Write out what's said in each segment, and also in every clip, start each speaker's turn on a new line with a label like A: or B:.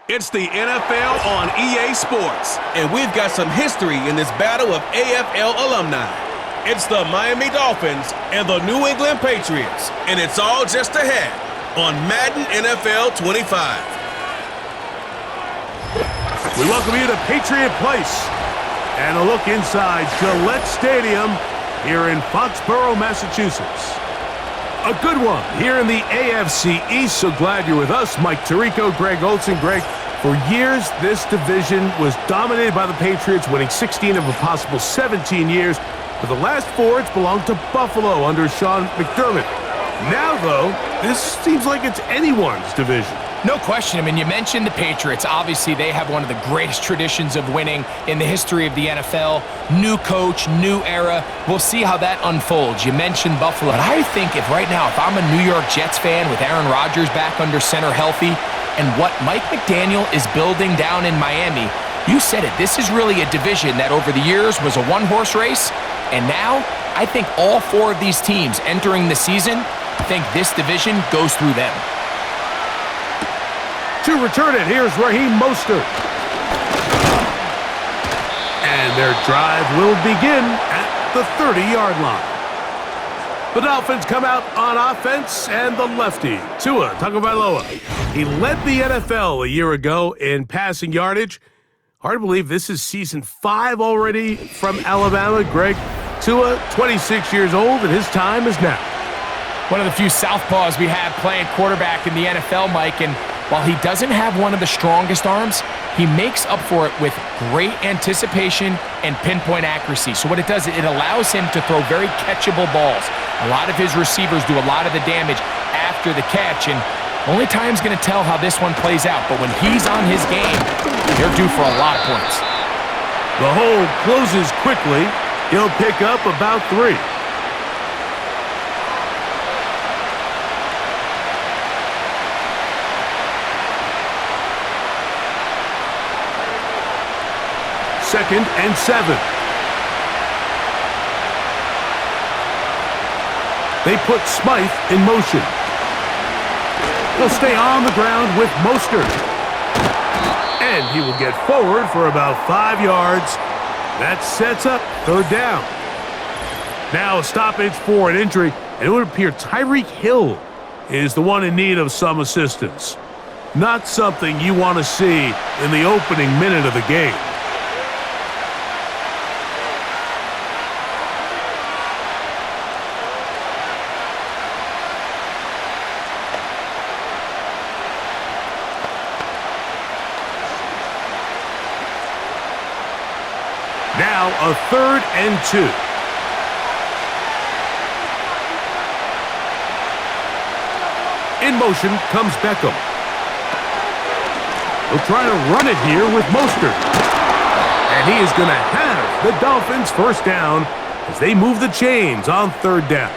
A: It's the NFL on EA Sports.
B: And we've got some history in this battle of AFL alumni. It's the Miami Dolphins and the New England Patriots. And it's all just ahead on Madden NFL 25.
C: We welcome you to Patriot Place and a look inside Gillette Stadium here in Foxborough, Massachusetts. A good one here in the AFC East. So glad you're with us. Mike Tirico, Greg Olsen. Greg, for years, this division was dominated by the Patriots, winning 16 of a possible 17 years. For the last 4, it's belonged to Buffalo under Sean McDermott. Now, though, this seems like it's anyone's division.
D: No question. I mean, you mentioned the Patriots. Obviously, they have one of the greatest traditions of winning in the history of the NFL. New coach, new era. We'll see how that unfolds. You mentioned Buffalo. But I think if I'm a New York Jets fan with Aaron Rodgers back under center healthy, and what Mike McDaniel is building down in Miami, you said it. This is really a division that over the years was a one-horse race. And now, I think all 4 of these teams entering the season think this division goes through them.
C: To return it, here's Raheem Mostert. And their drive will begin at the 30-yard line. The Dolphins come out on offense, and the lefty, Tua Tagovailoa. He led the NFL a year ago in passing yardage. Hard to believe this is season 5 already from Alabama. Greg, Tua, 26 years old, and his time is now.
D: One of the few southpaws we have playing quarterback in the NFL, Mike, and while he doesn't have one of the strongest arms, he makes up for it with great anticipation and pinpoint accuracy. So what it does, it allows him to throw very catchable balls. A lot of his receivers do a lot of the damage after the catch, and only time's going to tell how this one plays out. But when he's on his game, they're due for a lot of points.
C: The hole closes quickly. He'll pick up about 3. Second and 7. They put Smythe in motion. He'll stay on the ground with Mostert. And he will get forward for about 5 yards. That sets up 3rd down. Now a stoppage for an injury, and it would appear Tyreek Hill is the one in need of some assistance. Not something you want to see in the opening minute of the game. Now a 3rd and 2. In motion comes Beckham. He'll try to run it here with Mostert. And he is going to have the Dolphins first down as they move the chains on 3rd down.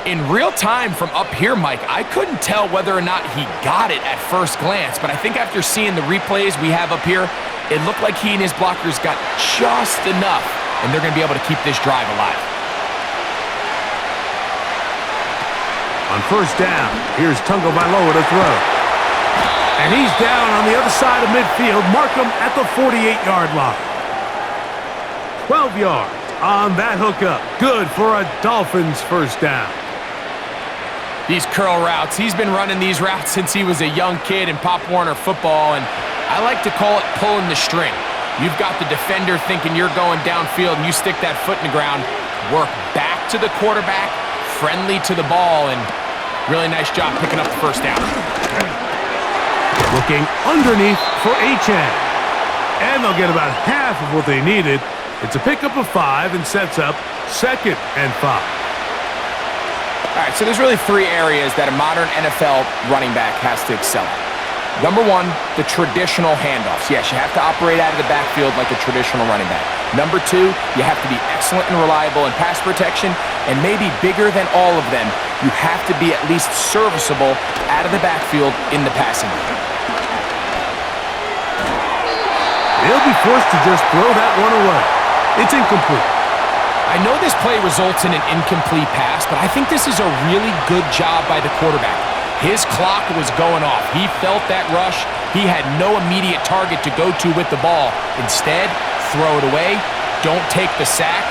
D: In real time from up here, Mike, I couldn't tell whether or not he got it at first glance, but I think after seeing the replays we have up here, it looked like he and his blockers got just enough, and they're going to be able to keep this drive alive.
C: On 1st down, here's Tagovailoa to throw. And he's down on the other side of midfield. Mark him at the 48-yard line. 12 yards on that hookup. Good for a Dolphins first down.
D: These curl routes, he's been running these routes since he was a young kid in Pop Warner football, and I like to call it pulling the string. You've got the defender thinking you're going downfield, and you stick that foot in the ground, work back to the quarterback, friendly to the ball, and really nice job picking up the first down.
C: Looking underneath for Achane. And they'll get about half of what they needed. It's a pickup of 5 and sets up 2nd and 5.
D: All right, so there's really 3 areas that a modern NFL running back has to excel at. Number 1, the traditional handoffs. Yes, you have to operate out of the backfield like a traditional running back. Number 2, you have to be excellent and reliable in pass protection, and maybe bigger than all of them, you have to be at least serviceable out of the backfield in the passing game.
C: They'll be forced to just throw that one away. It's incomplete.
D: I know this play results in an incomplete pass, but I think this is a really good job by the quarterback. His clock was going off. He felt that rush. He had no immediate target to go to with the ball. Instead, throw it away. Don't take the sack.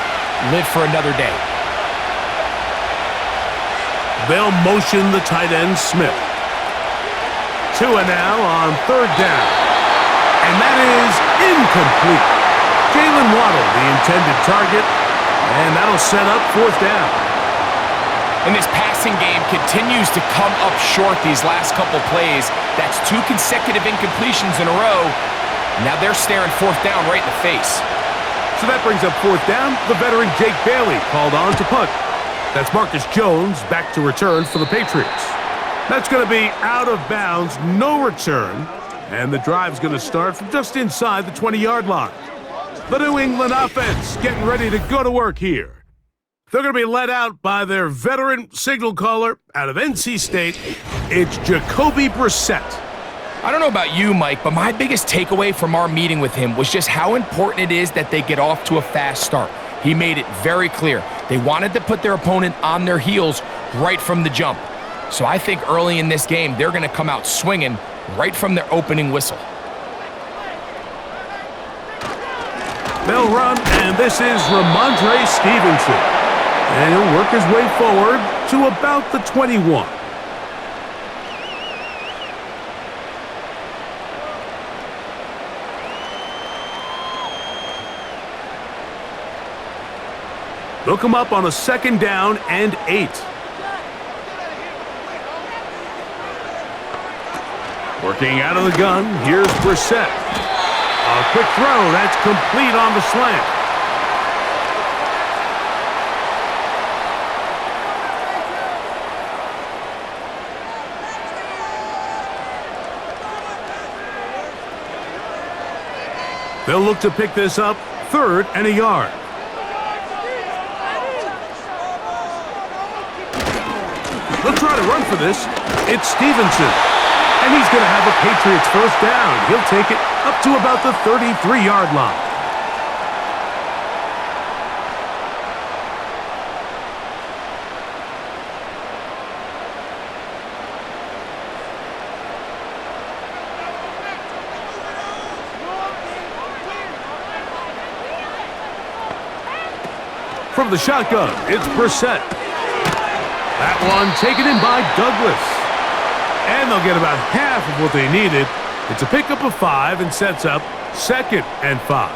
D: Live for another day.
C: They'll motion the tight end Smith. Tua now on third down. And that is incomplete. Jalen Waddle, the intended target, and that'll set up fourth down.
D: And this passing game continues to come up short these last couple plays. That's 2 consecutive incompletions in a row. Now they're staring fourth down right in the face.
C: So that brings up fourth down. The veteran Jake Bailey called on to punt. That's Marcus Jones back to return for the Patriots. That's going to be out of bounds, no return. And the drive's going to start from just inside the 20-yard line. The New England offense getting ready to go to work here. They're going to be led out by their veteran signal caller out of NC State. It's Jacoby Brissett.
D: I don't know about you, Mike, but my biggest takeaway from our meeting with him was just how important it is that they get off to a fast start. He made it very clear. They wanted to put their opponent on their heels right from the jump. So I think early in this game, they're going to come out swinging right from their opening whistle.
C: They'll run, and this is Ramondre Stevenson. And he'll work his way forward to about the 21. They'll come up on a second down and 8. Working out of the gun, here's Brissett. A quick throw, that's complete on the slant. They'll look to pick this up, 3rd and a yard. They'll try to run for this. It's Stevenson. And he's going to have a Patriots first down. He'll take it up to about the 33-yard line. From the shotgun, it's Brissett. That one taken in by Douglas. And they'll get about half of what they needed. It's a pickup of 5 and sets up 2nd and 5.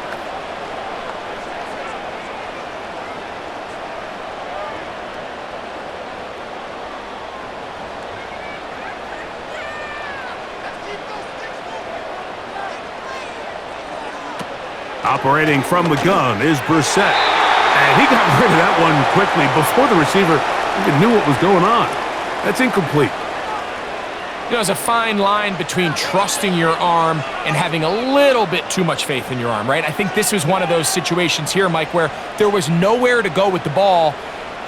C: Operating from the gun is Brissett. And he got rid of that one quickly before the receiver even knew what was going on. That's incomplete.
D: You know, there's a fine line between trusting your arm and having a little bit too much faith in your arm, right? I think this was one of those situations here, Mike, where there was nowhere to go with the ball.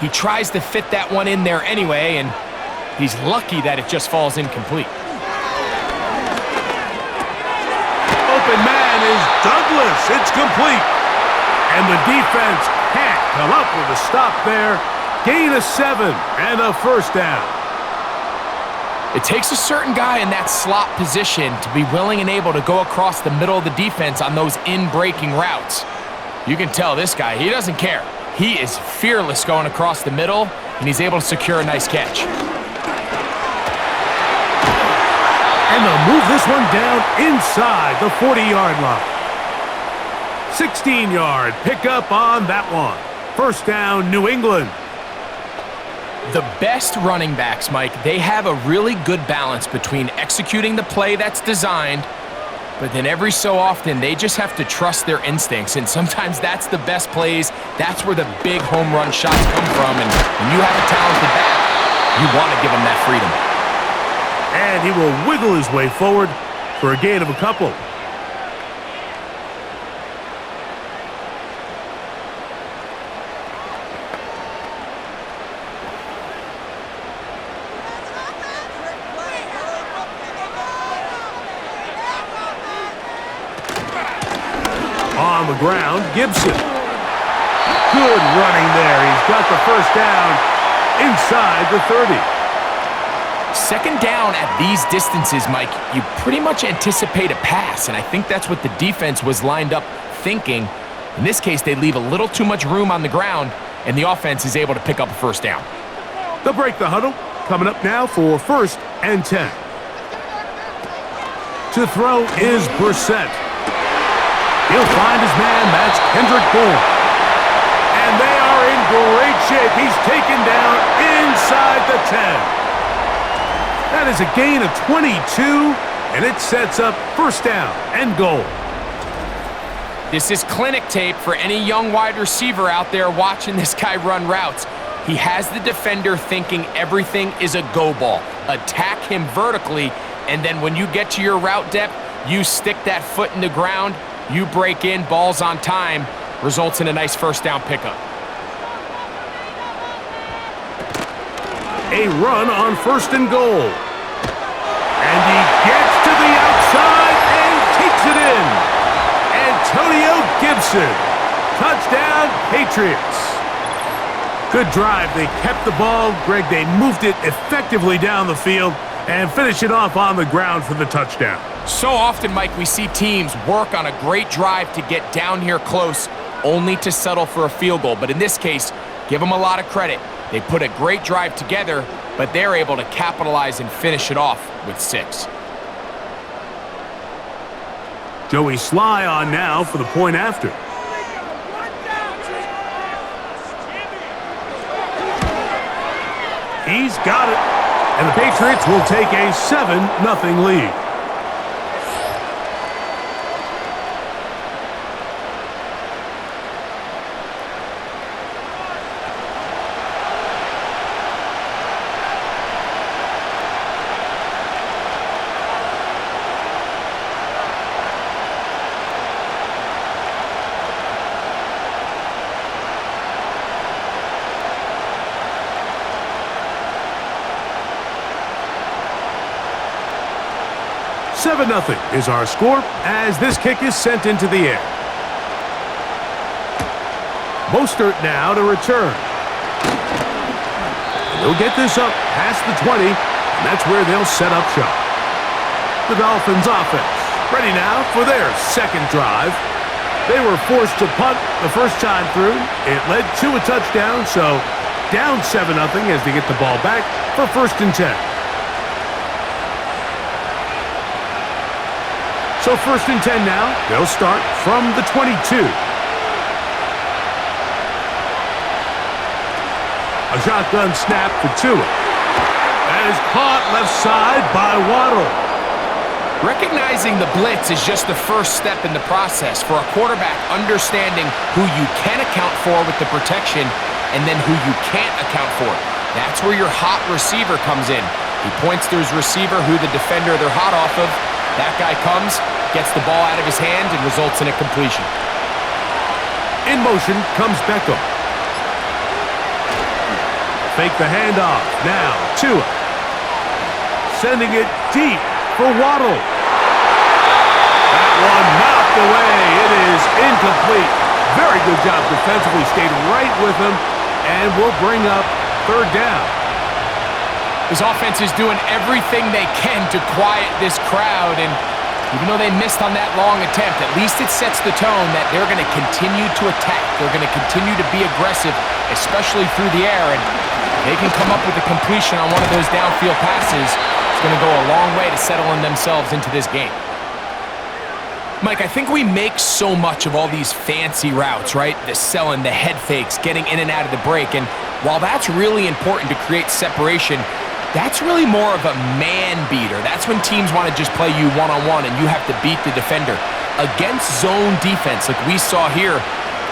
D: He tries to fit that one in there anyway, and he's lucky that it just falls incomplete.
C: Open man is Douglas. It's complete. And the defense can't come up with a stop there. Gain of 7 and a first down.
D: It takes a certain guy in that slot position to be willing and able to go across the middle of the defense on those in-breaking routes. You can tell this guy, he doesn't care. He is fearless going across the middle, and he's able to secure a nice catch.
C: And they'll move this one down inside the 40-yard line. 16-yard pickup on that one. First down, New England.
D: The best running backs, Mike, they have a really good balance between executing the play that's designed, but then every so often they just have to trust their instincts, and sometimes that's the best plays. That's where the big home run shots come from, and when you have a talented back, you want to give him that freedom.
C: And he will wiggle his way forward for a gain of a couple. On the ground, Gibson. Good running there. He's got the first down inside the 30.
D: Second down at these distances, Mike, you pretty much anticipate a pass, and I think that's what the defense was lined up thinking. In this case, they leave a little too much room on the ground, and the offense is able to pick up a first down.
C: They'll break the huddle. Coming up now for 1st and 10. To throw is Brissett. He'll find his man. That's Kendrick Bourne. And they are in great shape. He's taken down inside the 10. That is a gain of 22, and it sets up 1st down and goal.
D: This is clinic tape for any young wide receiver out there watching this guy run routes. He has the defender thinking everything is a go ball. Attack him vertically, and then when you get to your route depth, you stick that foot in the ground, you break in, ball's on time, results in a nice 1st down pickup.
C: A run on 1st and goal. And he gets to the outside and takes it in. Antonio Gibson. Touchdown, Patriots. Good drive. They kept the ball. Greg, they moved it effectively down the field and finish it off on the ground for the touchdown.
D: So often, Mike, we see teams work on a great drive to get down here close, only to settle for a field goal. But in this case, give them a lot of credit. They put a great drive together, but they're able to capitalize and finish it off with 6.
C: Joey Sly on now for the point after. He's got it. And the Patriots will take a 7-0 lead. $7-0 is our score as this kick is sent into the air. Mostert now to return. And they'll get this up past the 20, and that's where they'll set up shop. The Dolphins offense ready now for their 2nd drive. They were forced to punt the first time through. It led to a touchdown, so down 7-0 as they get the ball back for 1st and 10. So 1st and 10 now. They'll start from the 22. A shotgun snap for Tua. That is caught left side by Waddle.
D: Recognizing the blitz is just the first step in the process for a quarterback understanding who you can account for with the protection and then who you can't account for. That's where your hot receiver comes in. He points to his receiver who the defender they're hot off of. That guy comes, gets the ball out of his hand, and results in a completion.
C: In motion comes Beckham. Fake the handoff. Now, Tua. Sending it deep for Waddle. That one knocked away. It is incomplete. Very good job defensively. Stayed right with him and will bring up 3rd down.
D: His offense is doing everything they can to quiet this crowd, and even though they missed on that long attempt, at least it sets the tone that they're going to continue to attack. They're going to continue to be aggressive, especially through the air, and they can come up with a completion on one of those downfield passes. It's going to go a long way to settling themselves into this game. Mike, I think we make so much of all these fancy routes, right? The selling, the head fakes, getting in and out of the break, and while that's really important to create separation, that's really more of a man beater. That's when teams want to just play you one-on-one and you have to beat the defender. Against zone defense like we saw here,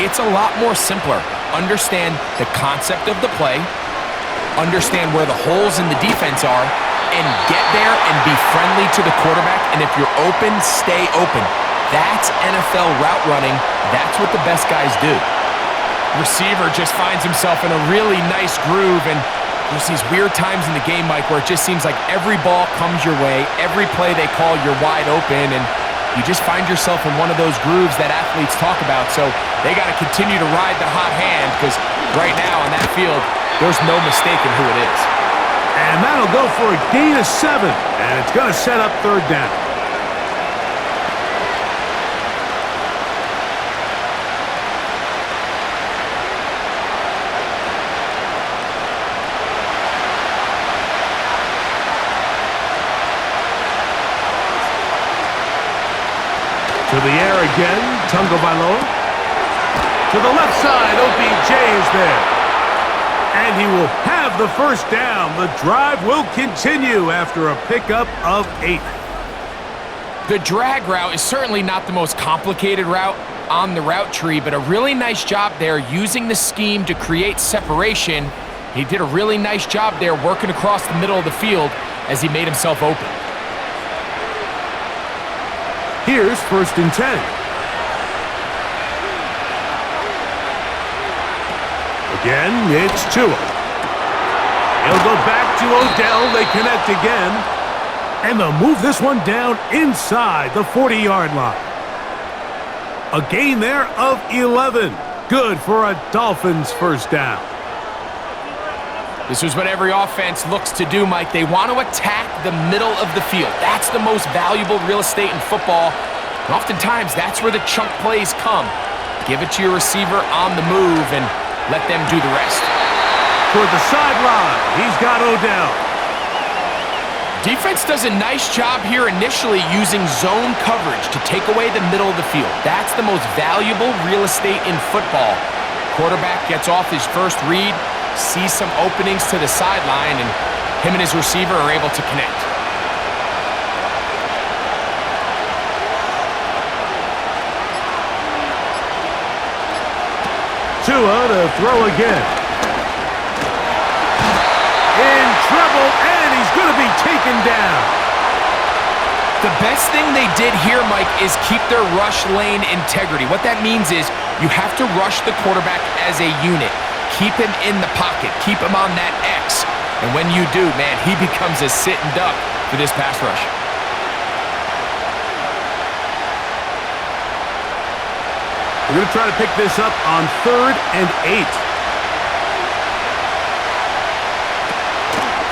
D: it's a lot more simpler. Understand the concept of the play, understand where the holes in the defense are, and get there and be friendly to the quarterback. And if you're open, stay open. That's NFL route running. That's what the best guys do. Receiver just finds himself in a really nice groove, and there's these weird times in the game, Mike, where it just seems like every ball comes your way, every play they call, you're wide open, and you just find yourself in one of those grooves that athletes talk about. So they got to continue to ride the hot hand because right now on that field, there's no mistaking who it is.
C: And that'll go for a gain of 7. And it's going to set up third down. To the air again, Tagovailoa. To the left side, OBJ is there. And he will have the first down. The drive will continue after a pickup of 8.
D: The drag route is certainly not the most complicated route on the route tree, but a really nice job there using the scheme to create separation. He did a really nice job there working across the middle of the field as he made himself open.
C: Here's 1st and 10. Again, it's Tua. He'll go back to Odell. They connect again. And they'll move this one down inside the 40-yard line. A gain there of 11. Good for a Dolphins first down.
D: This is what every offense looks to do, Mike. They want to attack the middle of the field. That's the most valuable real estate in football. And oftentimes, that's where the chunk plays come. Give it to your receiver on the move and let them do the rest.
C: Toward the sideline, he's got Odell.
D: Defense does a nice job here initially using zone coverage to take away the middle of the field. That's the most valuable real estate in football. Quarterback gets off his first read, sees some openings to the sideline, and him and his receiver are able to connect.
C: Tua to throw again. In trouble, and he's going to be taken down.
D: The best thing they did here, Mike, is keep their rush lane integrity. What that means is you have to rush the quarterback as a unit. Keep him in the pocket. Keep him on that X. And when you do, man, he becomes a sitting duck for this pass rush.
C: We're going to try to pick this up on 3rd and 8.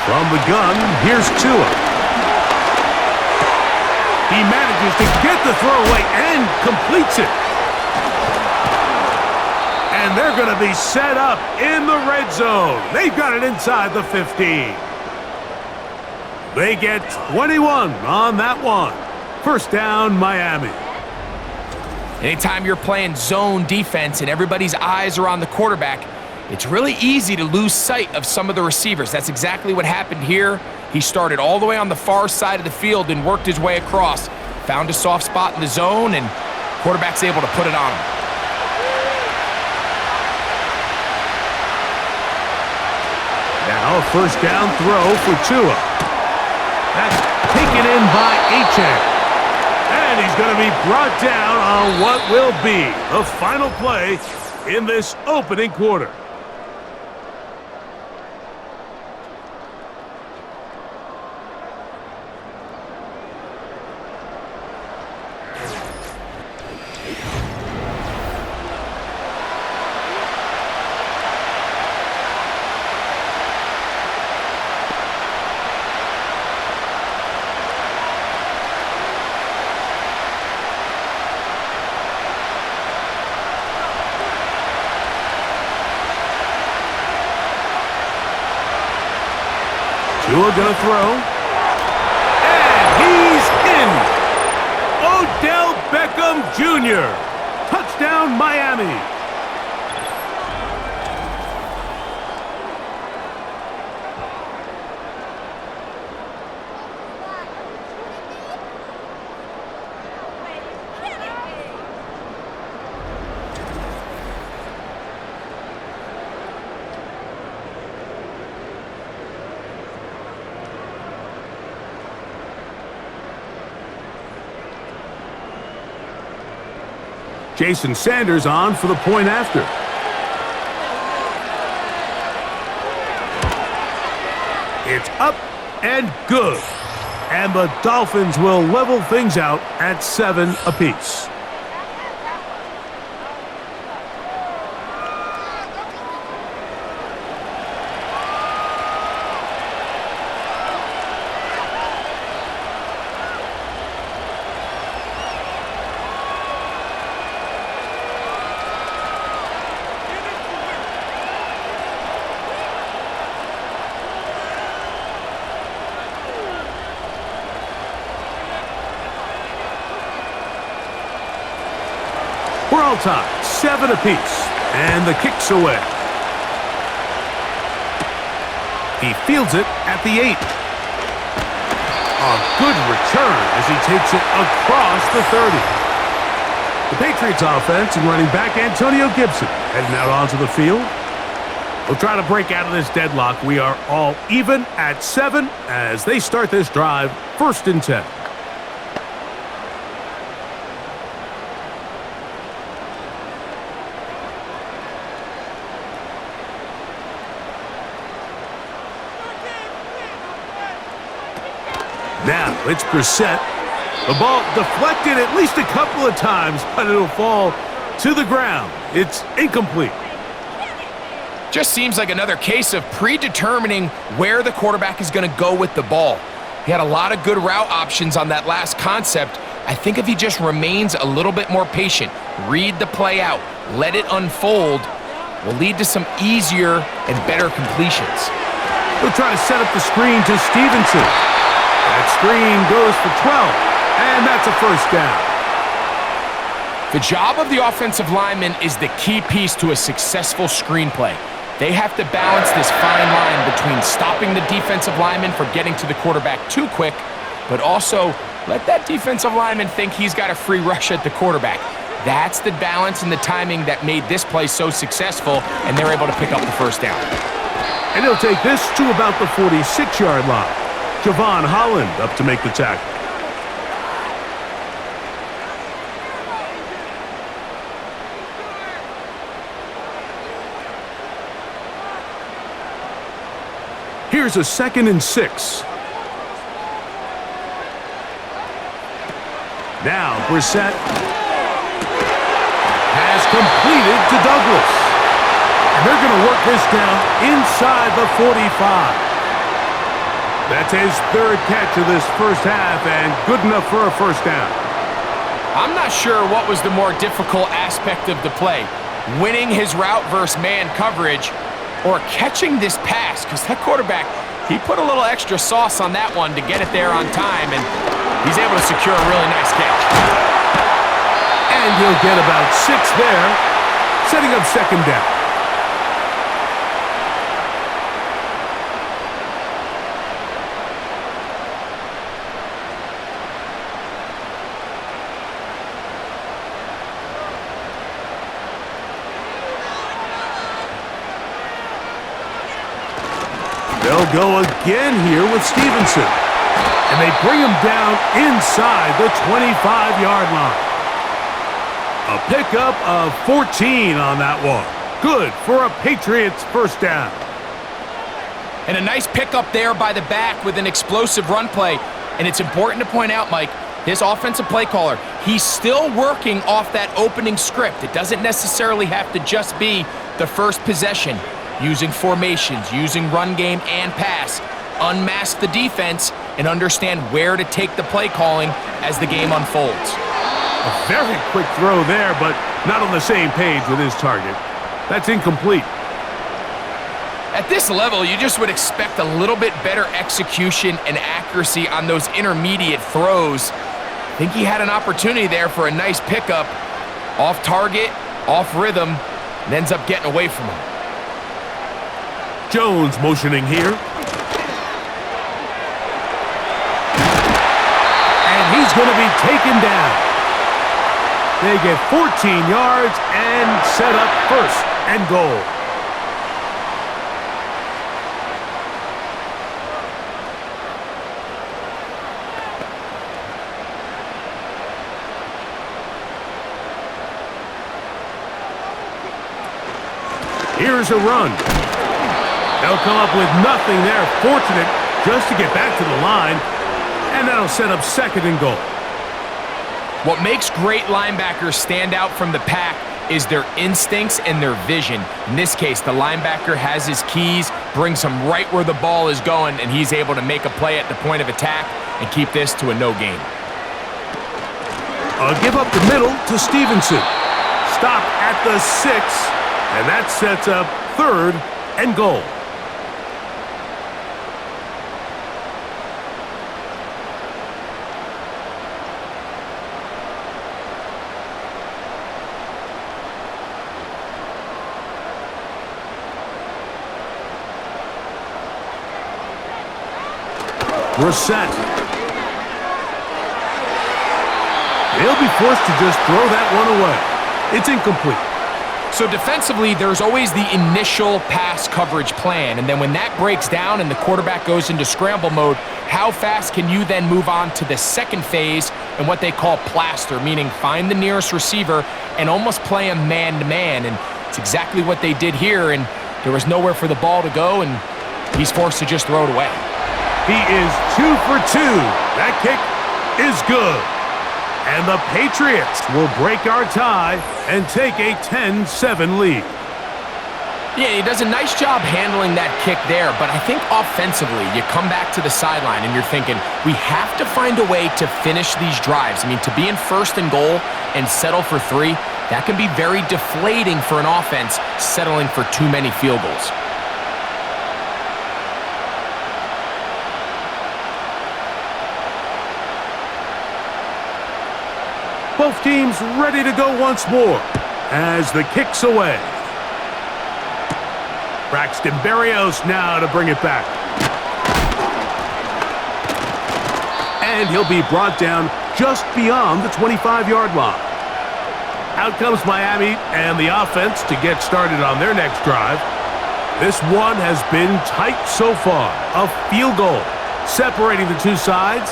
C: From the gun, here's Tua. He manages to get the throwaway and completes it. And they're going to be set up in the red zone. They've got it inside the 15. They get 21 on that one. First down, Miami.
D: Anytime you're playing zone defense and everybody's eyes are on the quarterback, it's really easy to lose sight of some of the receivers. That's exactly what happened here. He started all the way on the far side of the field and worked his way across. Found a soft spot in the zone, and quarterback's able to put it on him.
C: Now a first down throw for Tua. That's taken in by Achane. And he's going to be brought down on what will be the final play in this opening quarter. Tua gonna throw. And he's in. Odell Beckham Jr. Touchdown, Miami. Jason Sanders on for the point after. It's up and good. And the Dolphins will level things out at 7 apiece. all tied, 7 apiece, and the kick's away. He fields it at the 8. A good return as he takes it across the 30. The Patriots offense and running back Antonio Gibson heading out onto the field. We'll try to break out of this deadlock. We are all even at 7 as they start this drive, 1st and 10. Now, it's Brissett. The ball deflected at least a couple of times, but it'll fall to the ground. It's incomplete.
D: Just seems like another case of predetermining where the quarterback is going to go with the ball. He had a lot of good route options on that last concept. I think if he just remains a little bit more patient, read the play out, let it unfold, will lead to some easier and better completions.
C: He'll try to set up the screen to Stevenson. That screen goes for 12, and that's a 1st down.
D: The job of the offensive lineman is the key piece to a successful screenplay. They have to balance this fine line between stopping the defensive lineman from getting to the quarterback too quick, but also let that defensive lineman think he's got a free rush at the quarterback. That's the balance and the timing that made this play so successful, and they're able to pick up the 1st down.
C: And he'll take this to about the 46-yard line. Javon Holland up to make the tackle. Here's a 2nd and 6. Now Brissett has completed to Douglas. And they're going to work this down inside the 45. That's his 3rd catch of this 1st half and good enough for a 1st down.
D: I'm not sure what was the more difficult aspect of the play, winning his route versus man coverage or catching this pass, because that quarterback, he put a little extra sauce on that one to get it there on time, and he's able to secure a really nice catch.
C: And he'll get about 6 there, setting up 2nd down. They'll go again here with Stevenson. And they bring him down inside the 25-yard line. A pickup of 14 on that one. Good for a Patriots 1st down.
D: And a nice pickup there by the back with an explosive run play. And it's important to point out, Mike, this offensive play caller, he's still working off that opening script. It doesn't necessarily have to just be the first possession. Using formations, using run game and pass, unmask the defense, and understand where to take the play calling as the game unfolds.
C: A very quick throw there, but not on the same page with his target. That's incomplete.
D: At this level, you just would expect a little bit better execution and accuracy on those intermediate throws. I think he had an opportunity there for a nice pickup. Off target, off rhythm, and ends up getting away from him.
C: Jones motioning here. And he's going to be taken down. They get 14 yards and set up 1st and goal. Here's a run. They'll come up with nothing there. Fortunate just to get back to the line. And that'll set up 2nd and goal.
D: What makes great linebackers stand out from the pack is their instincts and their vision. In this case, the linebacker has his keys, brings him right where the ball is going, and he's able to make a play at the point of attack and keep this to a no gain.
C: A give up the middle to Stevenson. Stop at the 6, and that sets up 3rd and goal. Reset. They'll be forced to just throw that one away. It's incomplete.
D: So defensively, there's always the initial pass coverage plan, and then when that breaks down and the quarterback goes into scramble mode, how fast can you then move on to the second phase and what they call plaster, meaning find the nearest receiver and almost play him man-to-man, and it's exactly what they did here, and there was nowhere for the ball to go, and he's forced to just throw it away.
C: He is 2 for 2. That kick is good. And the Patriots will break our tie and take a 10-7 lead.
D: Yeah, he does a nice job handling that kick there, but I think offensively, you come back to the sideline and you're thinking, we have to find a way to finish these drives. I mean, to be in first and goal and settle for 3, that can be very deflating for an offense settling for too many field goals.
C: Both teams ready to go once more as the kick's away. Braxton Berrios now to bring it back. And he'll be brought down just beyond the 25-yard line. Out comes Miami and the offense to get started on their next drive. This one has been tight so far. A field goal separating the two sides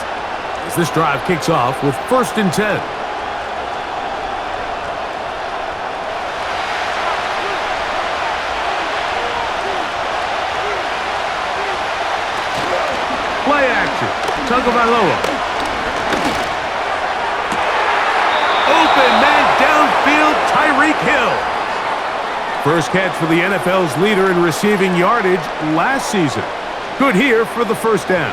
C: as this drive kicks off with 1st and 10. Play action. Tagovailoa. Open man downfield, Tyreek Hill. First catch for the NFL's leader in receiving yardage last season. Good here for the first down.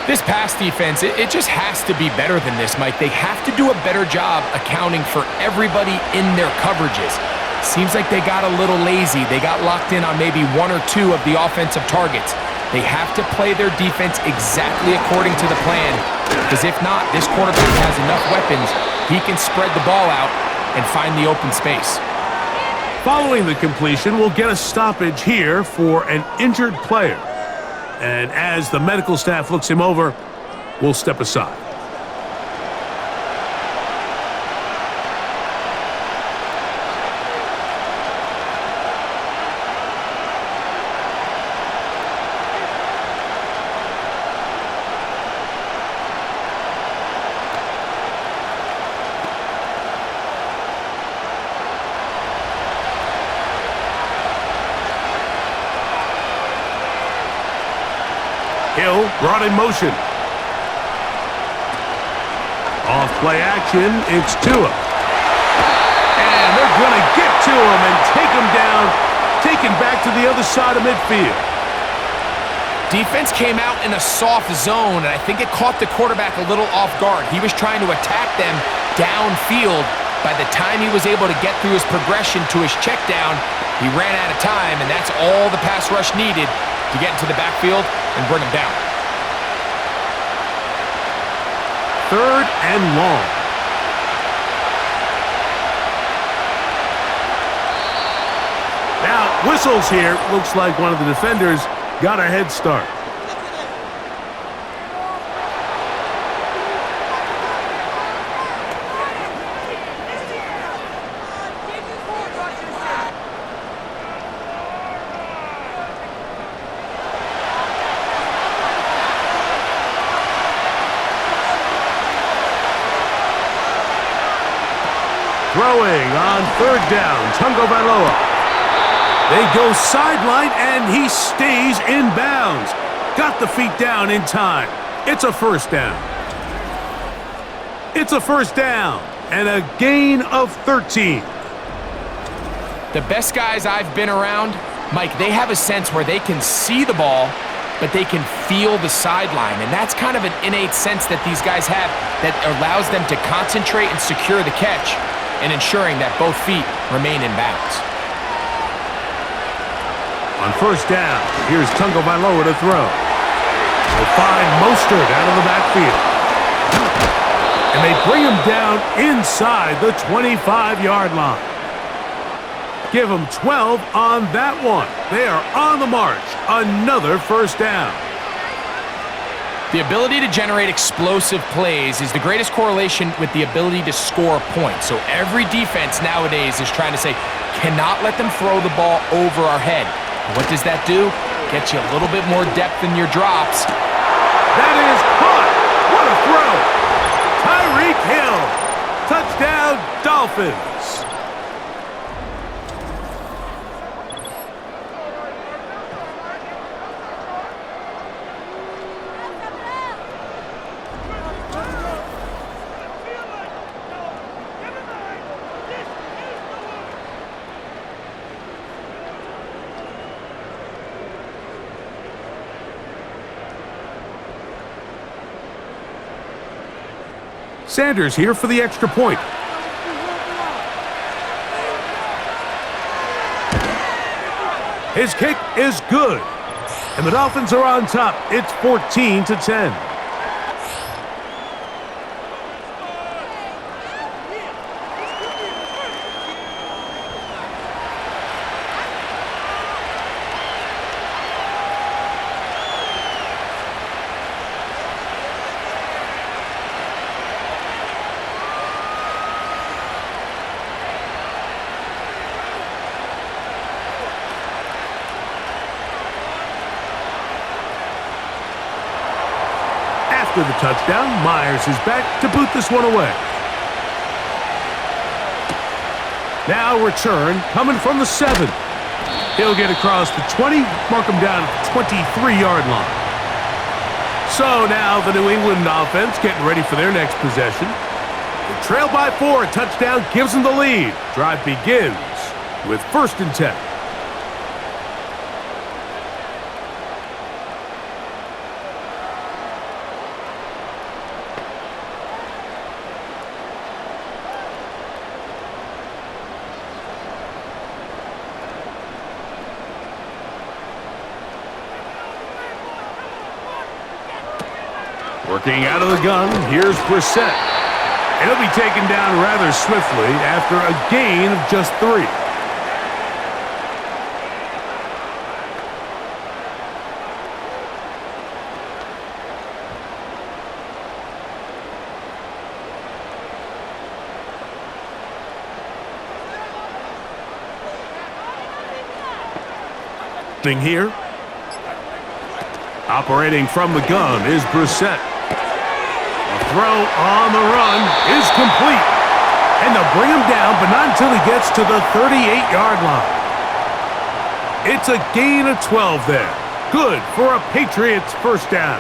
D: This pass defense, it just has to be better than this, Mike. They have to do a better job accounting for everybody in their coverages. Seems like they got a little lazy. They got locked in on maybe 1 or 2 of the offensive targets. They have to play their defense exactly according to the plan, because if not, this quarterback has enough weapons, he can spread the ball out and find the open space.
C: Following the completion, we'll get a stoppage here for an injured player. And as the medical staff looks him over, we'll step aside. Hill brought in motion. Off play action, it's Tua. And they're going to get to him and take him down, taken back to the other side of midfield.
D: Defense came out in a soft zone, and I think it caught the quarterback a little off guard. He was trying to attack them downfield. By the time he was able to get through his progression to his check down, he ran out of time, and that's all the pass rush needed to get into the backfield and bring him down.
C: 3rd and long. Now, whistles here. Looks like one of the defenders got a head start. Throwing on 3rd down, Tagovailoa. They go sideline, and he stays in bounds. Got the feet down in time. It's a first down. It's a first down, and a gain of 13.
D: The best guys I've been around, Mike, they have a sense where they can see the ball, but they can feel the sideline, and that's kind of an innate sense that these guys have that allows them to concentrate and secure the catch, and ensuring that both feet remain in bounds.
C: On first down, here's Tagovailoa to throw. They'll find Mostert out of the backfield. And they bring him down inside the 25-yard line. Give them 12 on that one. They are on the march. Another first down.
D: The ability to generate explosive plays is the greatest correlation with the ability to score points. So every defense nowadays is trying to say, cannot let them throw the ball over our head. What does that do? Get you a little bit more depth in your drops.
C: That is caught. What a throw. Tyreek Hill. Touchdown, Dolphins. Sanders here for the extra point. His kick is good. And the Dolphins are on top. It's 14-10. After the touchdown, Myers is back to boot this one away. Now return coming from the 7. He'll get across the 20, mark him down at the 23-yard line. So now the New England offense getting ready for their next possession. They trail by 4, a touchdown gives them the lead. Drive begins with 1st and 10. Working out of the gun, here's Brissett. And he'll be taken down rather swiftly after a gain of just 3. Here. Operating from the gun is Brissett. The throw on the run is complete. And they'll bring him down, but not until he gets to the 38-yard line. It's a gain of 12 there. Good for a Patriots first down.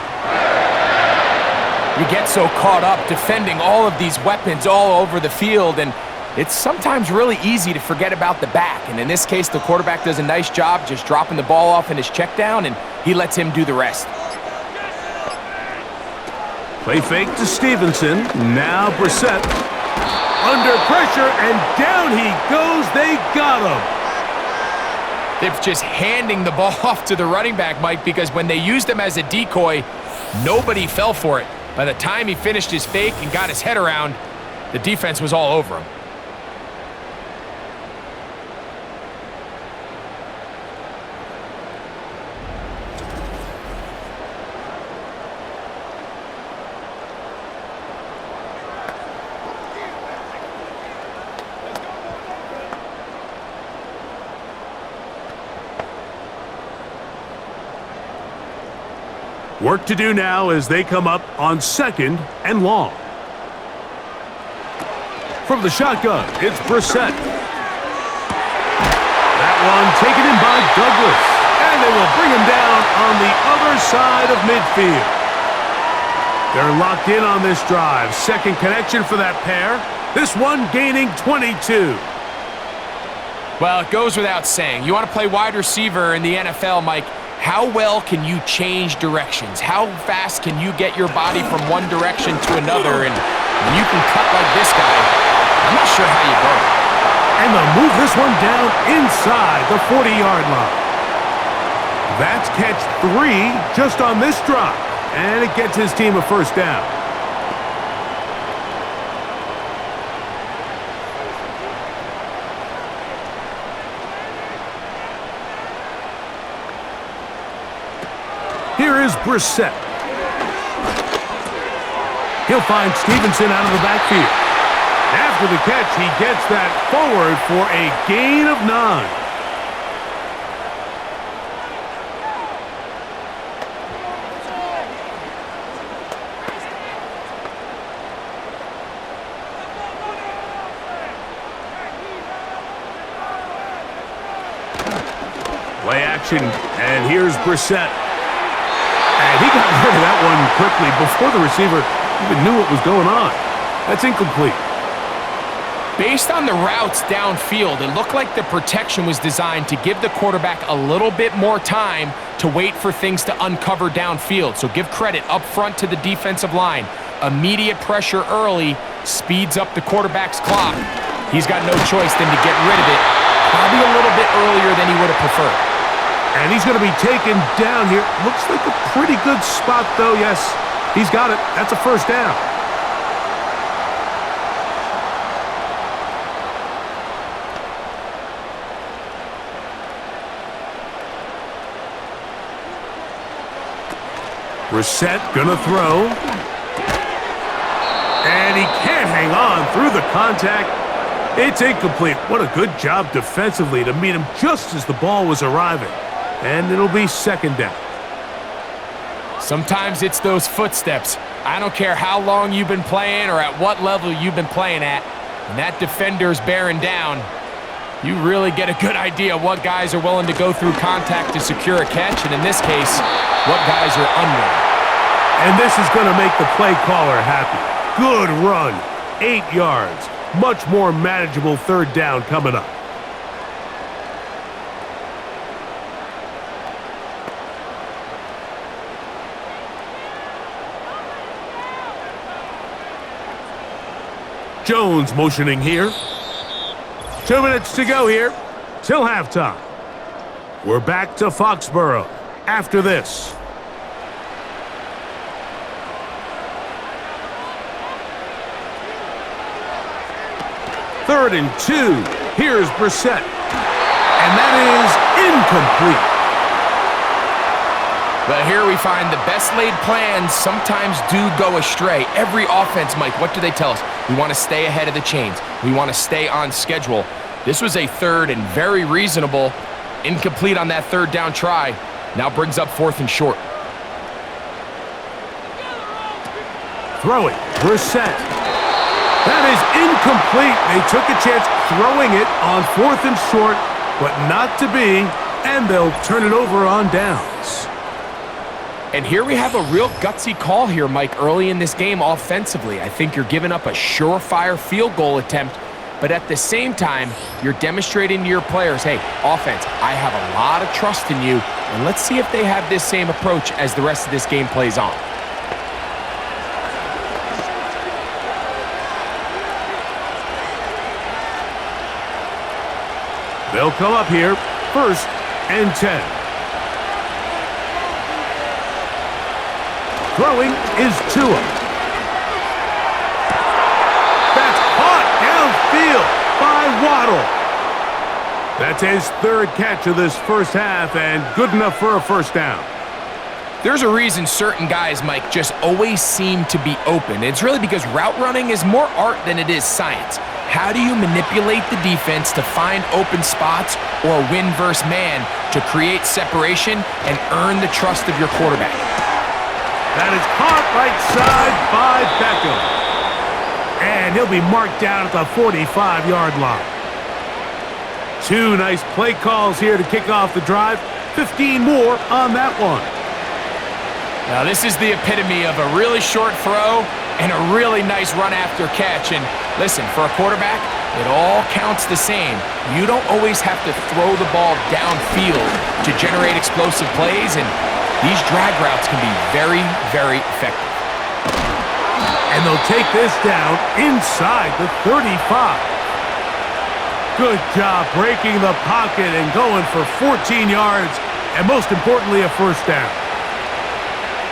D: You get so caught up defending all of these weapons all over the field, and it's sometimes really easy to forget about the back. And in this case, the quarterback does a nice job just dropping the ball off in his check down, and he lets him do the rest.
C: Play fake to Stevenson. Now Brissett. Under pressure, and down he goes. They got him.
D: They're just handing the ball off to the running back, Mike, because when they used him as a decoy, nobody fell for it. By the time he finished his fake and got his head around, the defense was all over him.
C: Work to do now as they come up on 2nd and long. From the shotgun, it's Brissett. That one taken in by Douglas. And they will bring him down on the other side of midfield. They're locked in on this drive. Second connection for that pair. This one gaining 22.
D: Well, it goes without saying. You want to play wide receiver in the NFL, Mike. How well can you change directions? How fast can you get your body from one direction to another? And when you can cut like this guy, I'm not sure how you go.
C: And they'll move this one down inside the 40-yard line. That's catch 3 just on this drop. And it gets his team a first down. Here is Brissett. He'll find Stevenson out of the backfield. After the catch, he gets that forward for a gain of 9. Play action, and here's Brissett. And he got rid of that one quickly before the receiver even knew what was going on. That's incomplete.
D: Based on the routes downfield, it looked like the protection was designed to give the quarterback a little bit more time to wait for things to uncover downfield. So give credit up front to the defensive line. Immediate pressure early speeds up the quarterback's clock. He's got no choice than to get rid of it, probably a little bit earlier than he would have preferred.
C: And he's going to be taken down here. Looks like a pretty good spot, though. Yes, he's got it. That's a first down. Brissett gonna throw. And he can't hang on through the contact. It's incomplete. What a good job defensively to meet him just as the ball was arriving. And it'll be second down.
D: Sometimes it's those footsteps. I don't care how long you've been playing or at what level you've been playing at. When that defender's bearing down, you really get a good idea what guys are willing to go through contact to secure a catch, and in this case, what guys are unwilling.
C: And this is going to make the play caller happy. Good run. 8 yards. Much more manageable third down coming up. Jones motioning here. 2 minutes to go here till halftime. We're back to Foxborough after this. Third and 2. Here's Brissett. And that is incomplete.
D: But here we find the best laid plans sometimes do go astray. Every offense, Mike, what do they tell us? We want to stay ahead of the chains. We want to stay on schedule. This was a third and very reasonable. Incomplete on that third down try. Now brings up fourth and short.
C: Throwing, Brissett. That is incomplete. They took a chance throwing it on fourth and short, but not to be, and they'll turn it over on downs.
D: And here we have a real gutsy call here, Mike, early in this game offensively. I think you're giving up a surefire field goal attempt, but at the same time, you're demonstrating to your players, hey, offense, I have a lot of trust in you, and let's see if they have this same approach as the rest of this game plays on.
C: They'll come up here, first and 10. Throwing is Tua. That's caught downfield by Waddle. That's his third catch of this first half and good enough for a first down.
D: There's a reason certain guys, Mike, just always seem to be open. It's really because route running is more art than it is science. How do you manipulate the defense to find open spots or win versus man to create separation and earn the trust of your quarterback?
C: That is caught right side by Beckham. And he'll be marked down at the 45-yard line. 2 nice play calls here to kick off the drive. 15 more on that one.
D: Now this is the epitome of a really short throw and a really nice run after catch. And listen, for a quarterback, it all counts the same. You don't always have to throw the ball downfield to generate explosive plays, and these drag routes can be very, very effective.
C: And they'll take this down inside the 35. Good job breaking the pocket and going for 14 yards, and most importantly, a first down.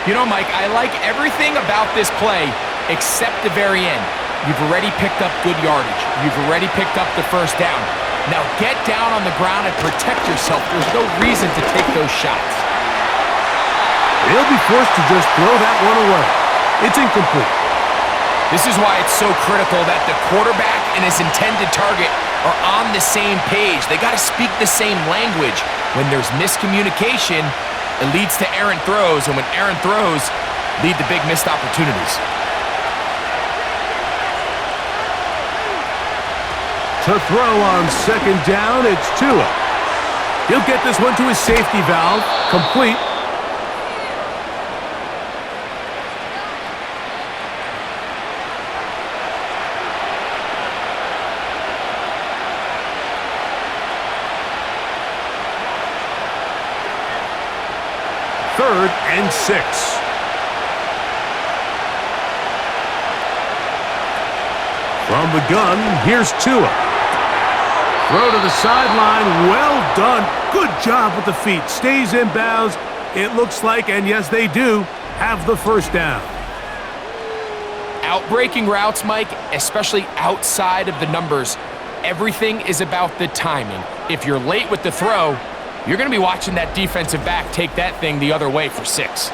D: You know, Mike, I like everything about this play except the very end. You've already picked up good yardage. You've already picked up the first down. Now get down on the ground and protect yourself. There's no reason to take those shots.
C: He'll be forced to just throw that one away. It's incomplete.
D: This is why it's so critical that the quarterback and his intended target are on the same page. They got to speak the same language. When there's miscommunication, it leads to errant throws, and when errant throws lead to big missed opportunities.
C: To throw on second down, it's Tua. He'll get this one to his safety valve, complete. Third and 6. From the gun, here's Tua. Throw to the sideline, well done. Good job with the feet. Stays in bounds, it looks like, and yes, they do have the first down.
D: Outbreaking routes, Mike, especially outside of the numbers, everything is about the timing. If you're late with the throw, you're going to be watching that defensive back take that thing the other way for 6.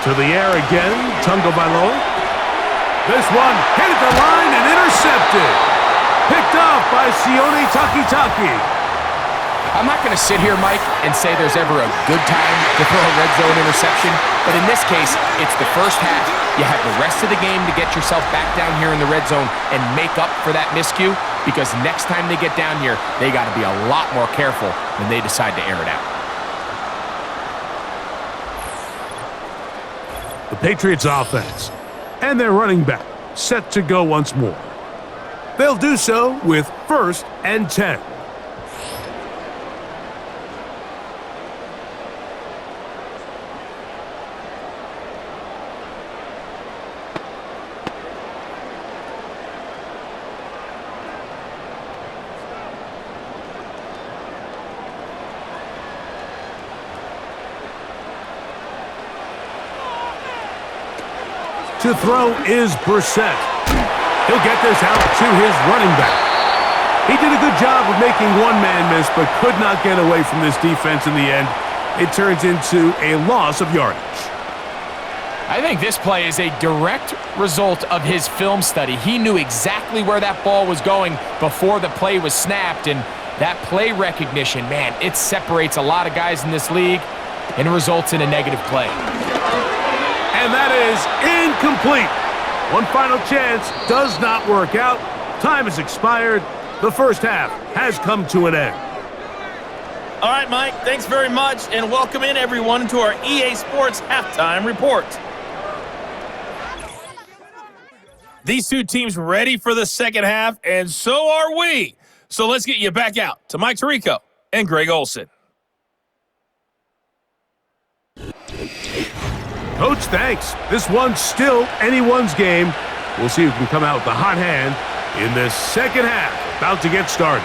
C: To the air again, Tagovailoa. This one hit at the line and intercepted. Picked off by Sione Takitaki.
D: I'm not going to sit here, Mike, and say there's ever a good time to throw a red zone interception, but in this case, it's the first half. You have the rest of the game to get yourself back down here in the red zone and make up for that miscue, because next time they get down here, they got to be a lot more careful when they decide to air it out.
C: The Patriots offense and their running back set to go once more. They'll do so with 1st and 10. To throw is Brissett. He'll get this out to his running back. He did a good job of making one man miss, but could not get away from this defense in the end. It turns into a loss of yardage.
D: I think this play is a direct result of his film study. He knew exactly where that ball was going before the play was snapped, and that play recognition, man, it separates a lot of guys in this league and results in a negative play.
C: And that is incomplete. One final chance does not work out. Time has expired. The first half has come to an end.
E: All right, Mike, thanks very much, and welcome in everyone to our EA Sports Halftime Report. These two teams ready for the second half, and so are we. So let's get you back out to Mike Tirico and Greg Olson.
C: Coach, thanks. This one's still anyone's game. We'll see who can come out with the hot hand in this second half. About to get started.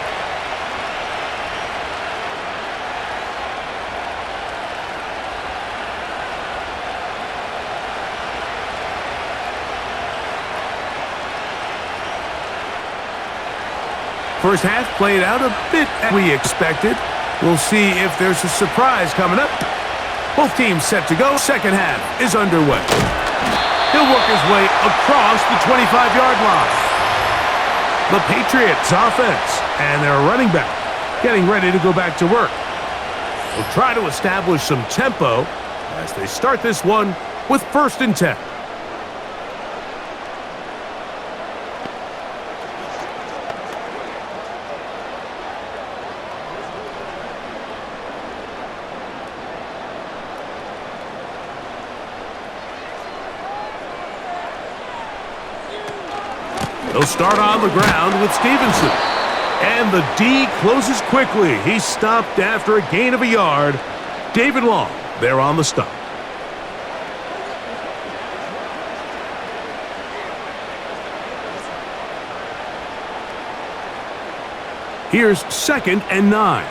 C: First half played out a bit as we expected. We'll see if there's a surprise coming up. Both teams set to go. Second half is underway. He'll work his way across the 25-yard line. The Patriots offense and their running back getting ready to go back to work. We'll try to establish some tempo as they start this one with 1st and 10. They'll start on the ground with Stevenson. And the D closes quickly. He's stopped after a gain of a yard. David Long there on the stop. Here's 2nd and 9.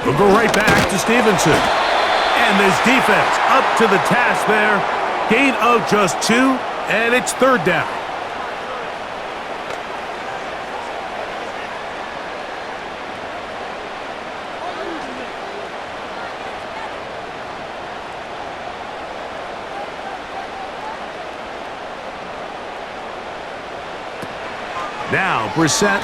C: We'll go right back to Stevenson. And this defense up to the task there. Gain of just 2, and it's third down. Now, Brissett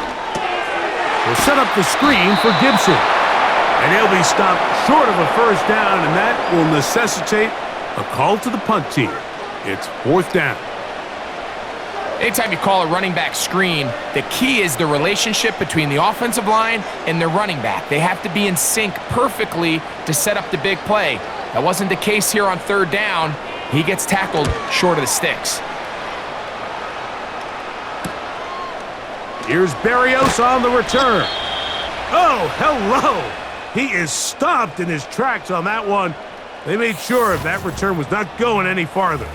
C: will set up the screen for Gibson. And he'll be stopped short of a first down, and that will necessitate a call to the punt team. It's fourth down.
D: Anytime you call a running back screen, the key is the relationship between the offensive line and the running back. They have to be in sync perfectly to set up the big play. That wasn't the case here on third down. He gets tackled short of the sticks.
C: Here's Berrios on the return. Oh, hello. He is stopped in his tracks on that one. They made sure that return was not going any farther.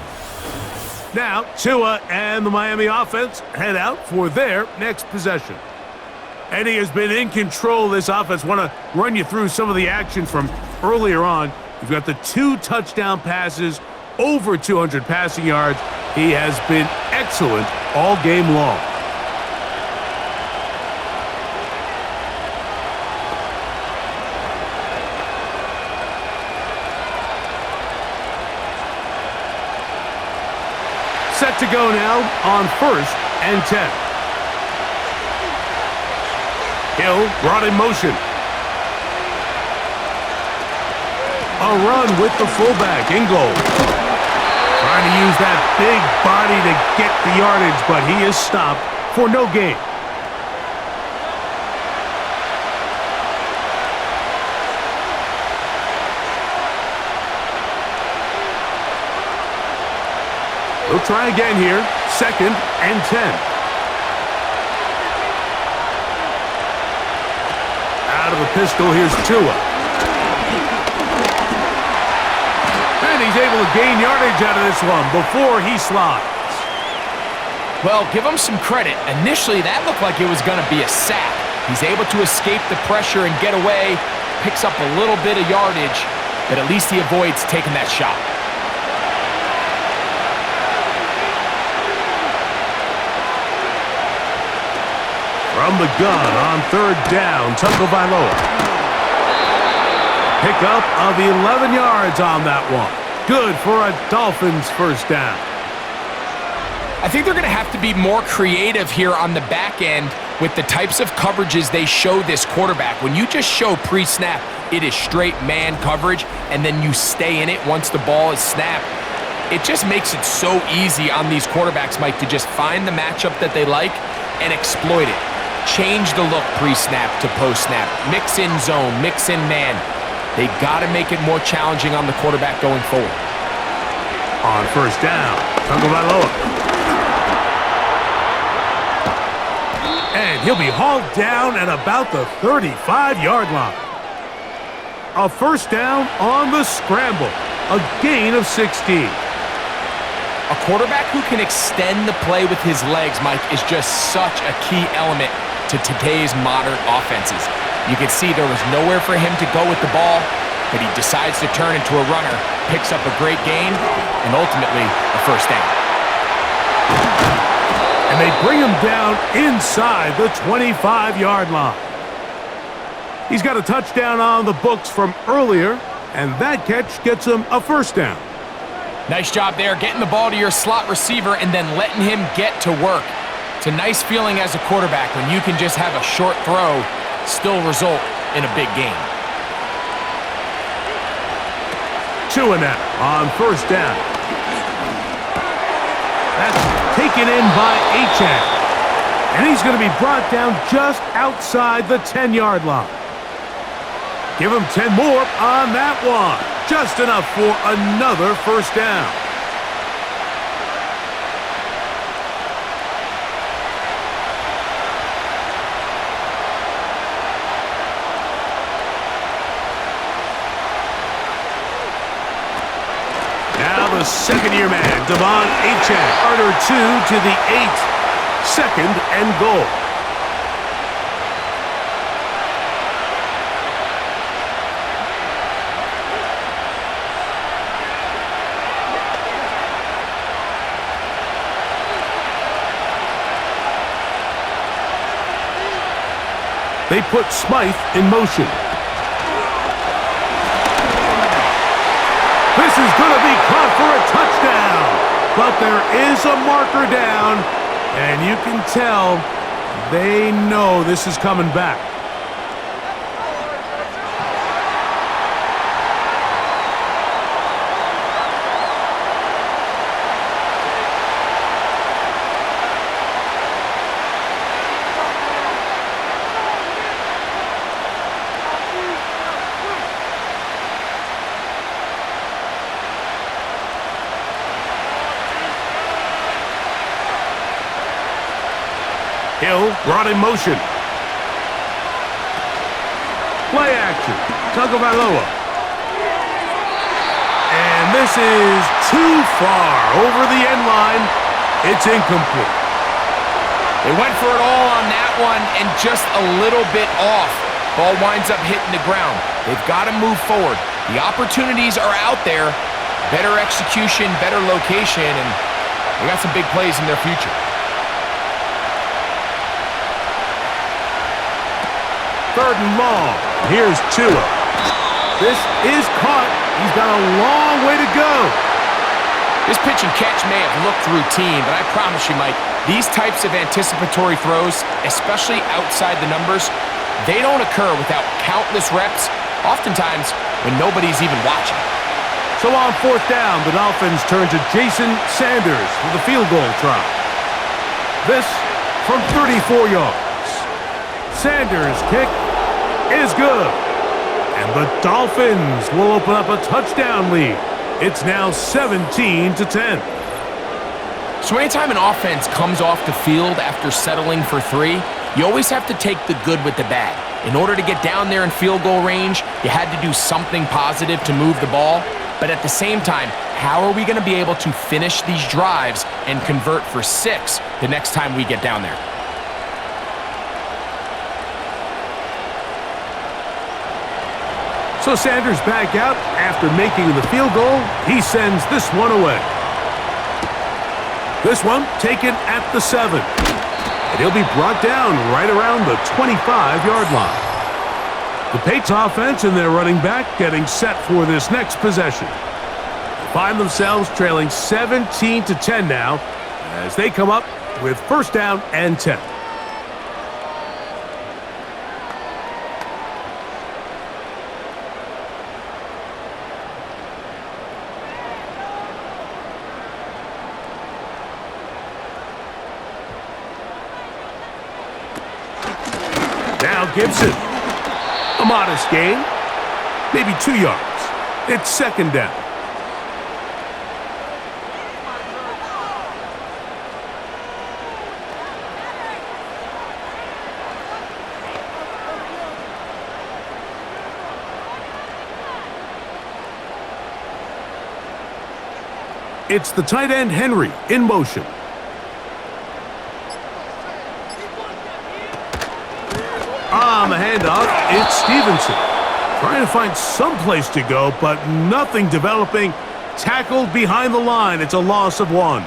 C: Now, Tua and the Miami offense head out for their next possession. And he has been in control of this offense. Want to run you through some of the action from earlier on. You've got the 2 touchdown passes, over 200 passing yards. He has been excellent all game long. Set to go now on 1st and 10. Hill brought in motion. A run with the fullback in goal. Trying to use that big body to get the yardage, but he is stopped for no gain. He'll try again here. 2nd and 10. Out of the pistol, here's Tua. And he's able to gain yardage out of this one before he slides.
D: Well, give him some credit. Initially, that looked like it was going to be a sack. He's able to escape the pressure and get away, picks up a little bit of yardage, but at least he avoids taking that shot.
C: From the gun on 3rd down, Tagovailoa. Pickup of 11 yards on that one. Good for a Dolphins first down.
D: I think they're going to have to be more creative here on the back end with the types of coverages they show this quarterback. When you just show pre-snap, it is straight man coverage, and then you stay in it once the ball is snapped. It just makes it so easy on these quarterbacks, Mike, to just find the matchup that they like and exploit it. Change the look pre-snap to post-snap. Mix in zone, mix in man. They got to make it more challenging on the quarterback going forward.
C: On 1st down, Tagovailoa. And he'll be hauled down at about the 35-yard line. A first down on the scramble. A gain of 16.
D: A quarterback who can extend the play with his legs, Mike, is just such a key element to today's modern offenses. You can see there was nowhere for him to go with the ball, but he decides to turn into a runner, picks up a great gain, and ultimately a first down.
C: And they bring him down inside the 25-yard line. He's got a touchdown on the books from earlier, and that catch gets him a first down.
D: Nice job there, getting the ball to your slot receiver and then letting him get to work. It's a nice feeling as a quarterback when you can just have a short throw still result in a big game.
C: Tua now on 1st down. That's taken in by Achane. And he's going to be brought down just outside the 10-yard line. Give him 10 more on that one. Just enough for another first down. Now the second-year man, Devon Achane. Carter 2 to the 8. 2nd and goal. They put Smythe in motion. This is going to be caught for a touchdown. But there is a marker down, and you can tell they know this is coming back. Hill brought in motion. Play action. Tagovailoa. And this is too far over the end line. It's incomplete.
D: They went for it all on that one and just a little bit off. Ball winds up hitting the ground. They've got to move forward. The opportunities are out there. Better execution, better location, and they got some big plays in their future.
C: Third and long. Here's Tua. This is caught. He's got a long way to go.
D: This pitch and catch may have looked routine, but I promise you, Mike, these types of anticipatory throws, especially outside the numbers, they don't occur without countless reps, oftentimes when nobody's even watching.
C: So on fourth down, the Dolphins turn to Jason Sanders for the field goal try. This from 34 yards. Sanders' kick is good. And the Dolphins will open up a touchdown lead. It's now 17-10.
D: So anytime an offense comes off the field after settling for 3, you always have to take the good with the bad. In order to get down there in field goal range, you had to do something positive to move the ball. But at the same time, how are we going to be able to finish these drives and convert for 6 the next time we get down there?
C: So Sanders back out after making the field goal. He sends this one away. This one taken at the 7. And he'll be brought down right around the 25-yard line. The Patriots offense and their running back getting set for this next possession. They find themselves trailing 17-10 now as they come up with first down and 10. Now Gibson. A modest gain. Maybe 2 yards. It's second down. It's the tight end Henry in motion. On the handoff, it's Stevenson. Trying to find some place to go, but nothing developing. Tackled behind the line. It's a loss of 1.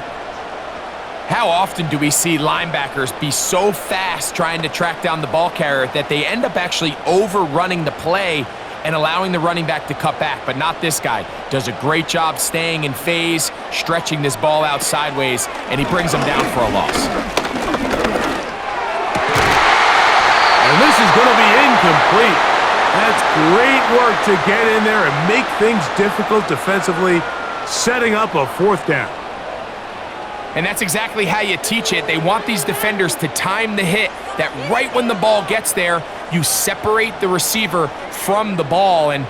D: How often do we see linebackers be so fast trying to track down the ball carrier that they end up actually overrunning the play and allowing the running back to cut back? But not this guy. Does a great job staying in phase, stretching this ball out sideways, and he brings him down for a loss.
C: And this is going to be incomplete. That's great work to get in there and make things difficult defensively, setting up a fourth down.
D: And that's exactly how you teach it. They want these defenders to time the hit, that right when the ball gets there, you separate the receiver from the ball. And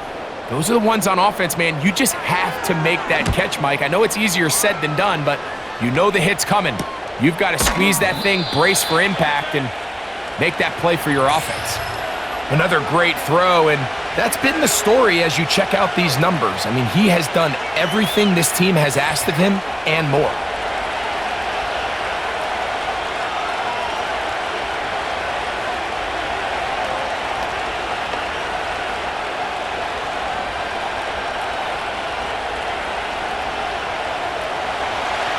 D: those are the ones on offense, man. You just have to make that catch, Mike. I know it's easier said than done, but you know the hit's coming. You've got to squeeze that thing, brace for impact, and make that play for your offense. Another great throw, and that's been the story as you check out these numbers. I mean, he has done everything this team has asked of him and more.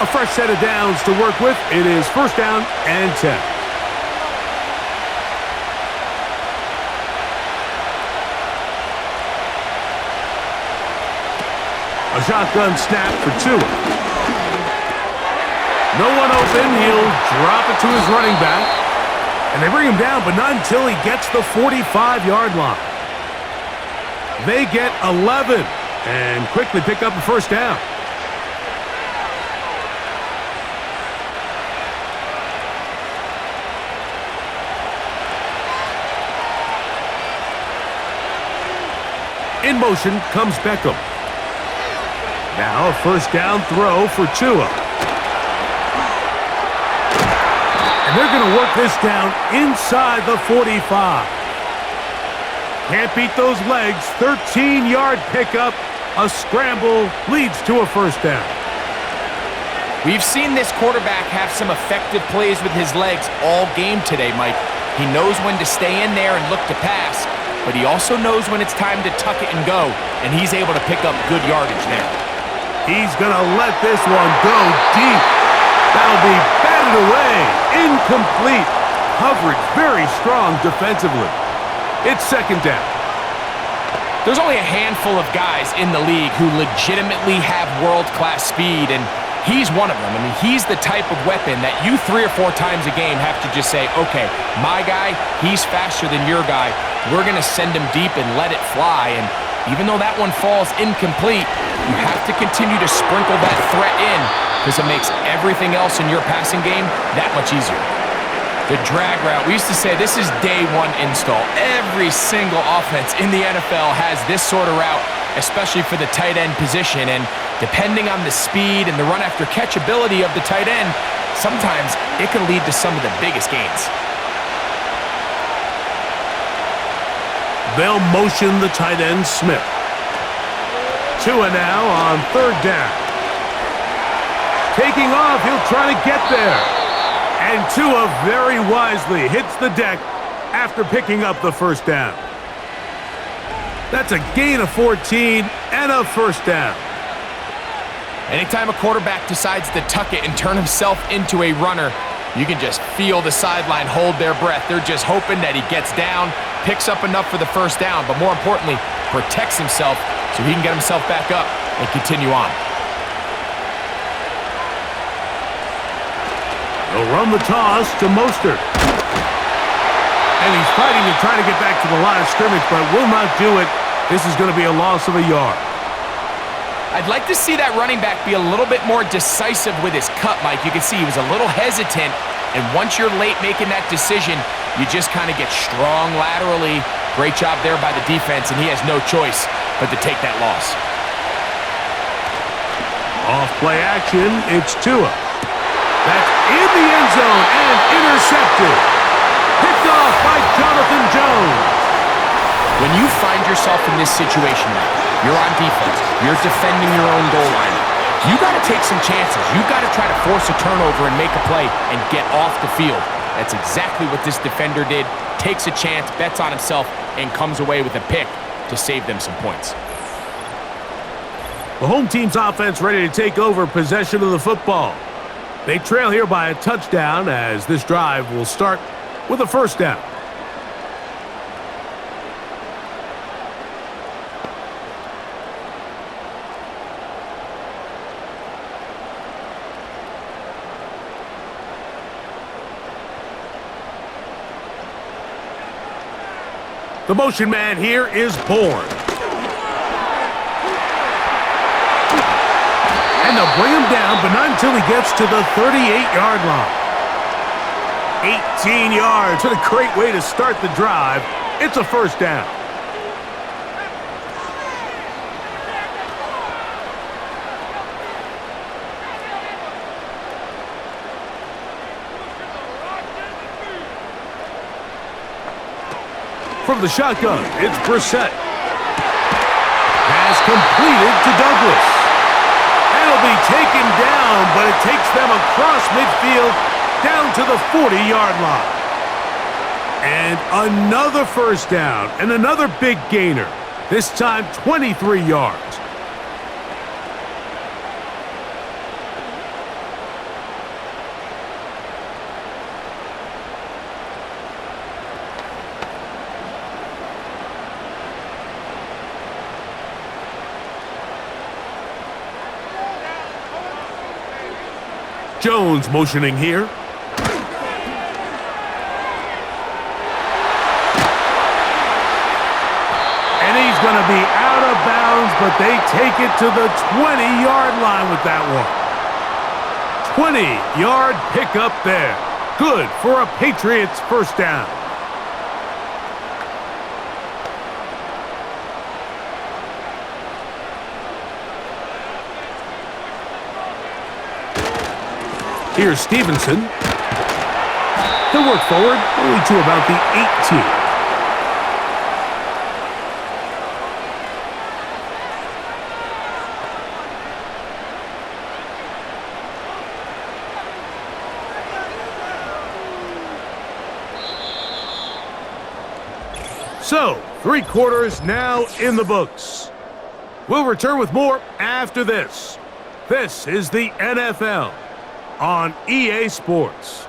C: A fresh set of downs to work with. It is first down and 10. shotgun snap for Tua. No one open. He'll drop it to his running back. And they bring him down, but not until he gets the 45-yard line. They get 11 and quickly pick up the first down. In motion comes Beckham. Now a first down throw for Tua. And they're going to work this down inside the 45. Can't beat those legs. 13-yard pickup. A scramble leads to a first down.
D: We've seen this quarterback have some effective plays with his legs all game today, Mike. He knows when to stay in there and look to pass, but he also knows when it's time to tuck it and go, and he's able to pick up good yardage there.
C: He's going to let this one go deep. That'll be batted away. Incomplete. Coverage very strong defensively. It's second down.
D: There's only a handful of guys in the league who legitimately have world-class speed, and he's one of them. I mean, he's the type of weapon that you 3 or 4 times a game have to just say, okay, my guy, he's faster than your guy. We're going to send him deep and let it fly. And even though that one falls incomplete, you have to continue to sprinkle that threat in because it makes everything else in your passing game that much easier. The drag route, we used to say this is day one install. Every single offense in the NFL has this sort of route, especially for the tight end position. And depending on the speed and the run after catch ability of the tight end, sometimes it can lead to some of the biggest gains.
C: They'll motion the tight end Smith. Tua now on third down. Taking off, he'll try to get there. And Tua very wisely hits the deck after picking up the first down. That's a gain of 14 and a first down.
D: Anytime a quarterback decides to tuck it and turn himself into a runner, you can just feel the sideline hold their breath. They're just hoping that he gets down, picks up enough for the first down, but more importantly, protects himself so he can get himself back up and continue on.
C: They'll run the toss to Mostert. And he's fighting to try to get back to the line of scrimmage, but will not do it. This is going to be a loss of a yard.
D: I'd like to see that running back be a little bit more decisive with his cut, Mike. You can see he was a little hesitant, and once you're late making that decision, you just kind of get strong laterally. Great job there by the defense, and he has no choice but to take that loss.
C: Off play action, it's Tua. That's in the end zone and intercepted. Picked off by Jonathan Jones.
D: When you find yourself in this situation now, you're on defense, you're defending your own goal line, you got to take some chances. You got to try to force a turnover and make a play and get off the field. That's exactly what this defender did. Takes a chance, bets on himself, and comes away with a pick to save them some points.
C: The home team's offense ready to take over possession of the football. They trail here by a touchdown as this drive will start with a first down. The motion man here is Bourne. And they'll bring him down, but not until he gets to the 38-yard line. 18 yards. What a great way to start the drive. It's a first down. From the shotgun, it's Brissett. Pass completed to Douglas. And it'll be taken down, but it takes them across midfield down to the 40-yard line. And another first down and another big gainer. This time 23 yards. Jones motioning here. And he's going to be out of bounds, but they take it to the 20-yard line with that one. 20-yard pickup there. Good for a Patriots first down. Here's Stevenson. He'll work forward, only to about the 18. So, 3 quarters now in the books. We'll return with more after this. This is the NFL on EA Sports.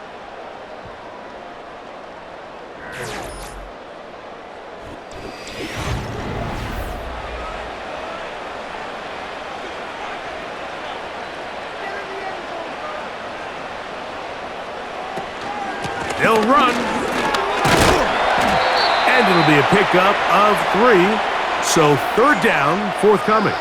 C: They'll run. And it'll be a pickup of 3. So 3rd down forthcoming.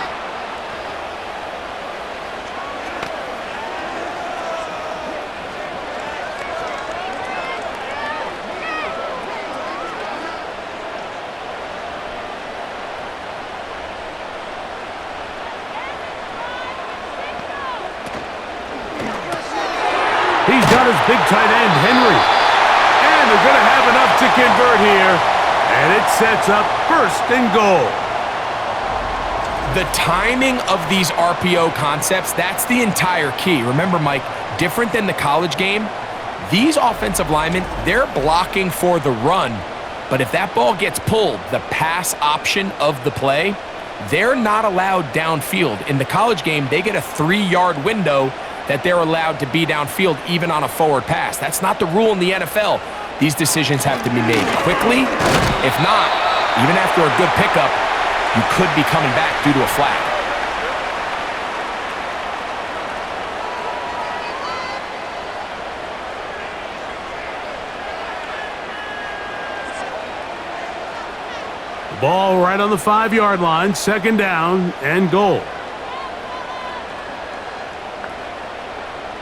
C: He's got his big tight end, Henry. And they're going to have enough to convert here. And it sets up 1st and goal.
D: The timing of these RPO concepts, that's the entire key. Remember, Mike, different than the college game, these offensive linemen, they're blocking for the run. But if that ball gets pulled, the pass option of the play, they're not allowed downfield. In the college game, they get a 3-yard window that they're allowed to be downfield even on a forward pass. That's not the rule in the NFL. These decisions have to be made quickly. If not, even after a good pickup, you could be coming back due to a flag.
C: The ball right on the 5-yard line, 2nd down and goal.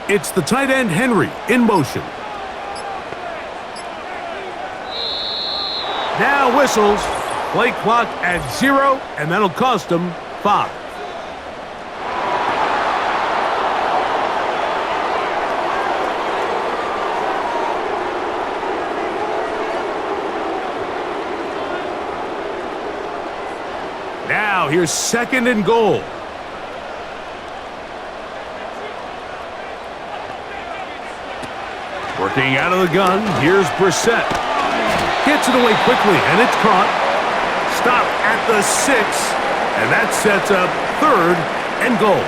C: It's the tight end, Henry, in motion. Now whistles. Play clock at 0, and that'll cost them 5. Now here's 2nd and goal. Working out of the gun, here's Brissett. Gets it away quickly, and it's caught. Stop at the 6, and that sets up 3rd and goal.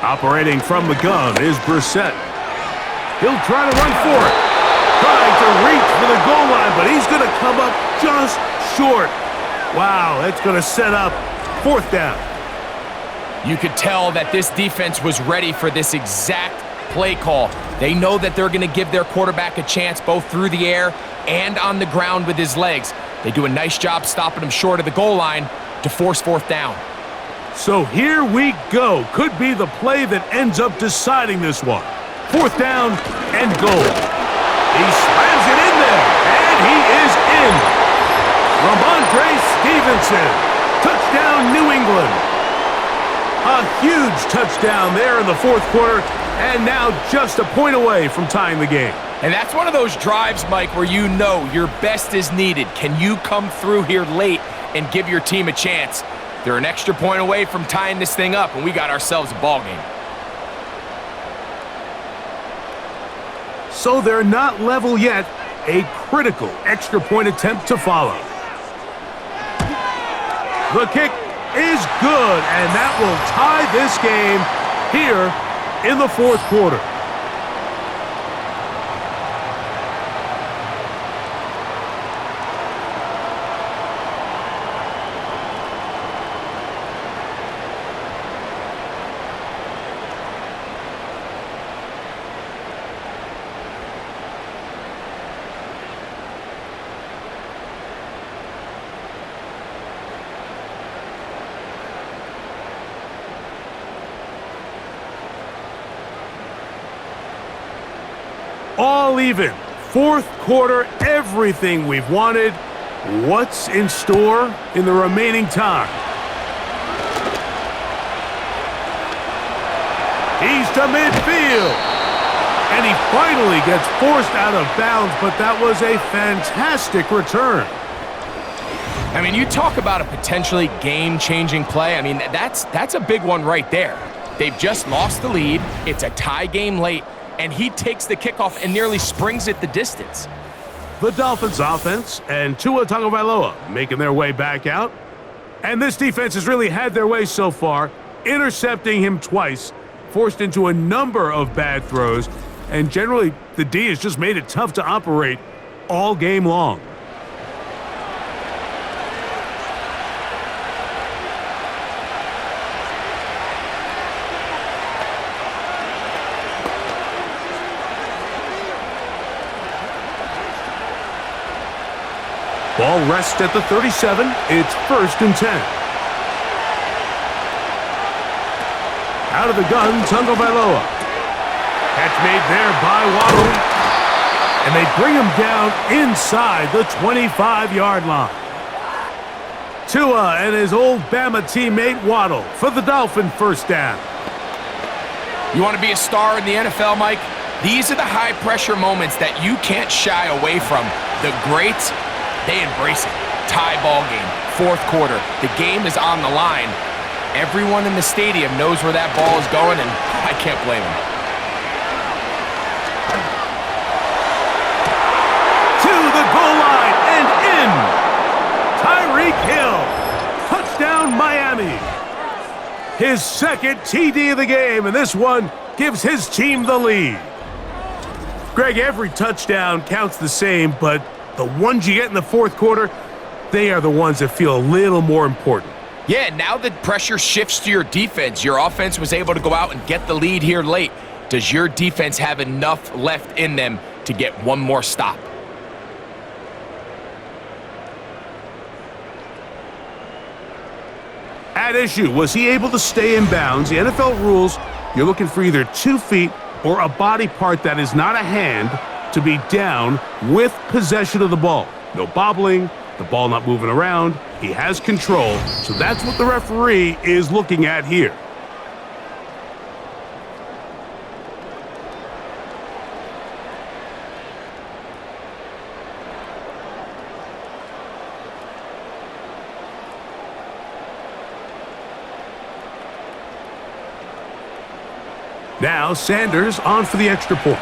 C: Operating from the gun is Brissett. He'll try to run for it. Trying to reach for the goal line, but he's going to come up just short. Wow, that's going to set up 4th down.
D: You could tell that this defense was ready for this exact play call. They know that they're going to give their quarterback a chance both through the air and on the ground with his legs. They do a nice job stopping him short of the goal line to force 4th down.
C: So here we go. Could be the play that ends up deciding this one. 4th down and goal. He slams it in there, and he is in. Ramondre Stevenson. Touchdown, New England. A huge touchdown there in the 4th quarter, and now just a point away from tying the game.
D: And that's one of those drives, Mike, where you know your best is needed. Can you come through here late and give your team a chance? They're an extra point away from tying this thing up, and we got ourselves a ball game.
C: So they're not level yet. A critical extra point attempt to follow. The kick is good, and that will tie this game here in the 4th quarter. all even. Fourth quarter, everything we've wanted. What's in store in the remaining time? He's to midfield. And he finally gets forced out of bounds, but that was a fantastic return.
D: I mean, you talk about a potentially game-changing play. I mean, that's a big one right there. They've just lost the lead. It's a tie game late, and he takes the kickoff and nearly springs it the distance.
C: The Dolphins offense and Tua Tagovailoa making their way back out. And this defense has really had their way so far, intercepting him twice, forced into a number of bad throws, and generally the D has just made it tough to operate all game long. Ball rests at the 37. It's 1st and 10. Out of the gun, Tagovailoa. Catch made there by Waddle. And they bring him down inside the 25-yard line. Tua and his old Bama teammate Waddle for the Dolphin first down.
D: You want to be a star in the NFL, Mike? These are the high-pressure moments that you can't shy away from. The greats, they embrace it. Tie ball game, fourth quarter. The game is on the line. Everyone in the stadium knows where that ball is going, and I can't blame them.
C: To the goal line and in. Tyreek Hill. Touchdown, Miami. His second TD of the game, and this one gives his team the lead. Greg, every touchdown counts the same, but the ones you get in the fourth quarter, they are the ones that feel a little more important.
D: Yeah, now the pressure shifts to your defense. Your offense was able to go out and get the lead here late. Does your defense have enough left in them to get one more stop?
C: At issue, was he able to stay in bounds? The NFL rules, you're looking for either 2 feet or a body part that is not a hand to be down with possession of the ball. No bobbling, the ball not moving around. He has control, so that's what the referee is looking at here. Now Sanders on for the extra point.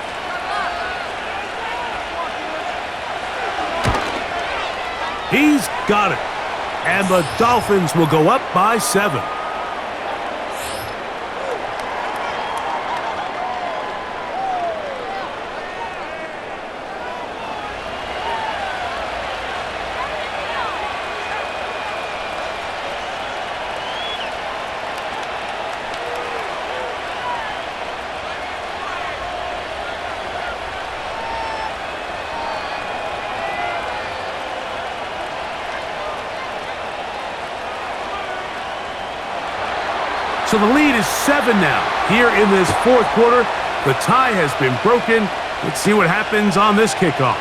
C: He's got it. And the Dolphins will go up by 7. So the lead is 7 now. Here in this fourth quarter, the tie has been broken. Let's see what happens on this kickoff.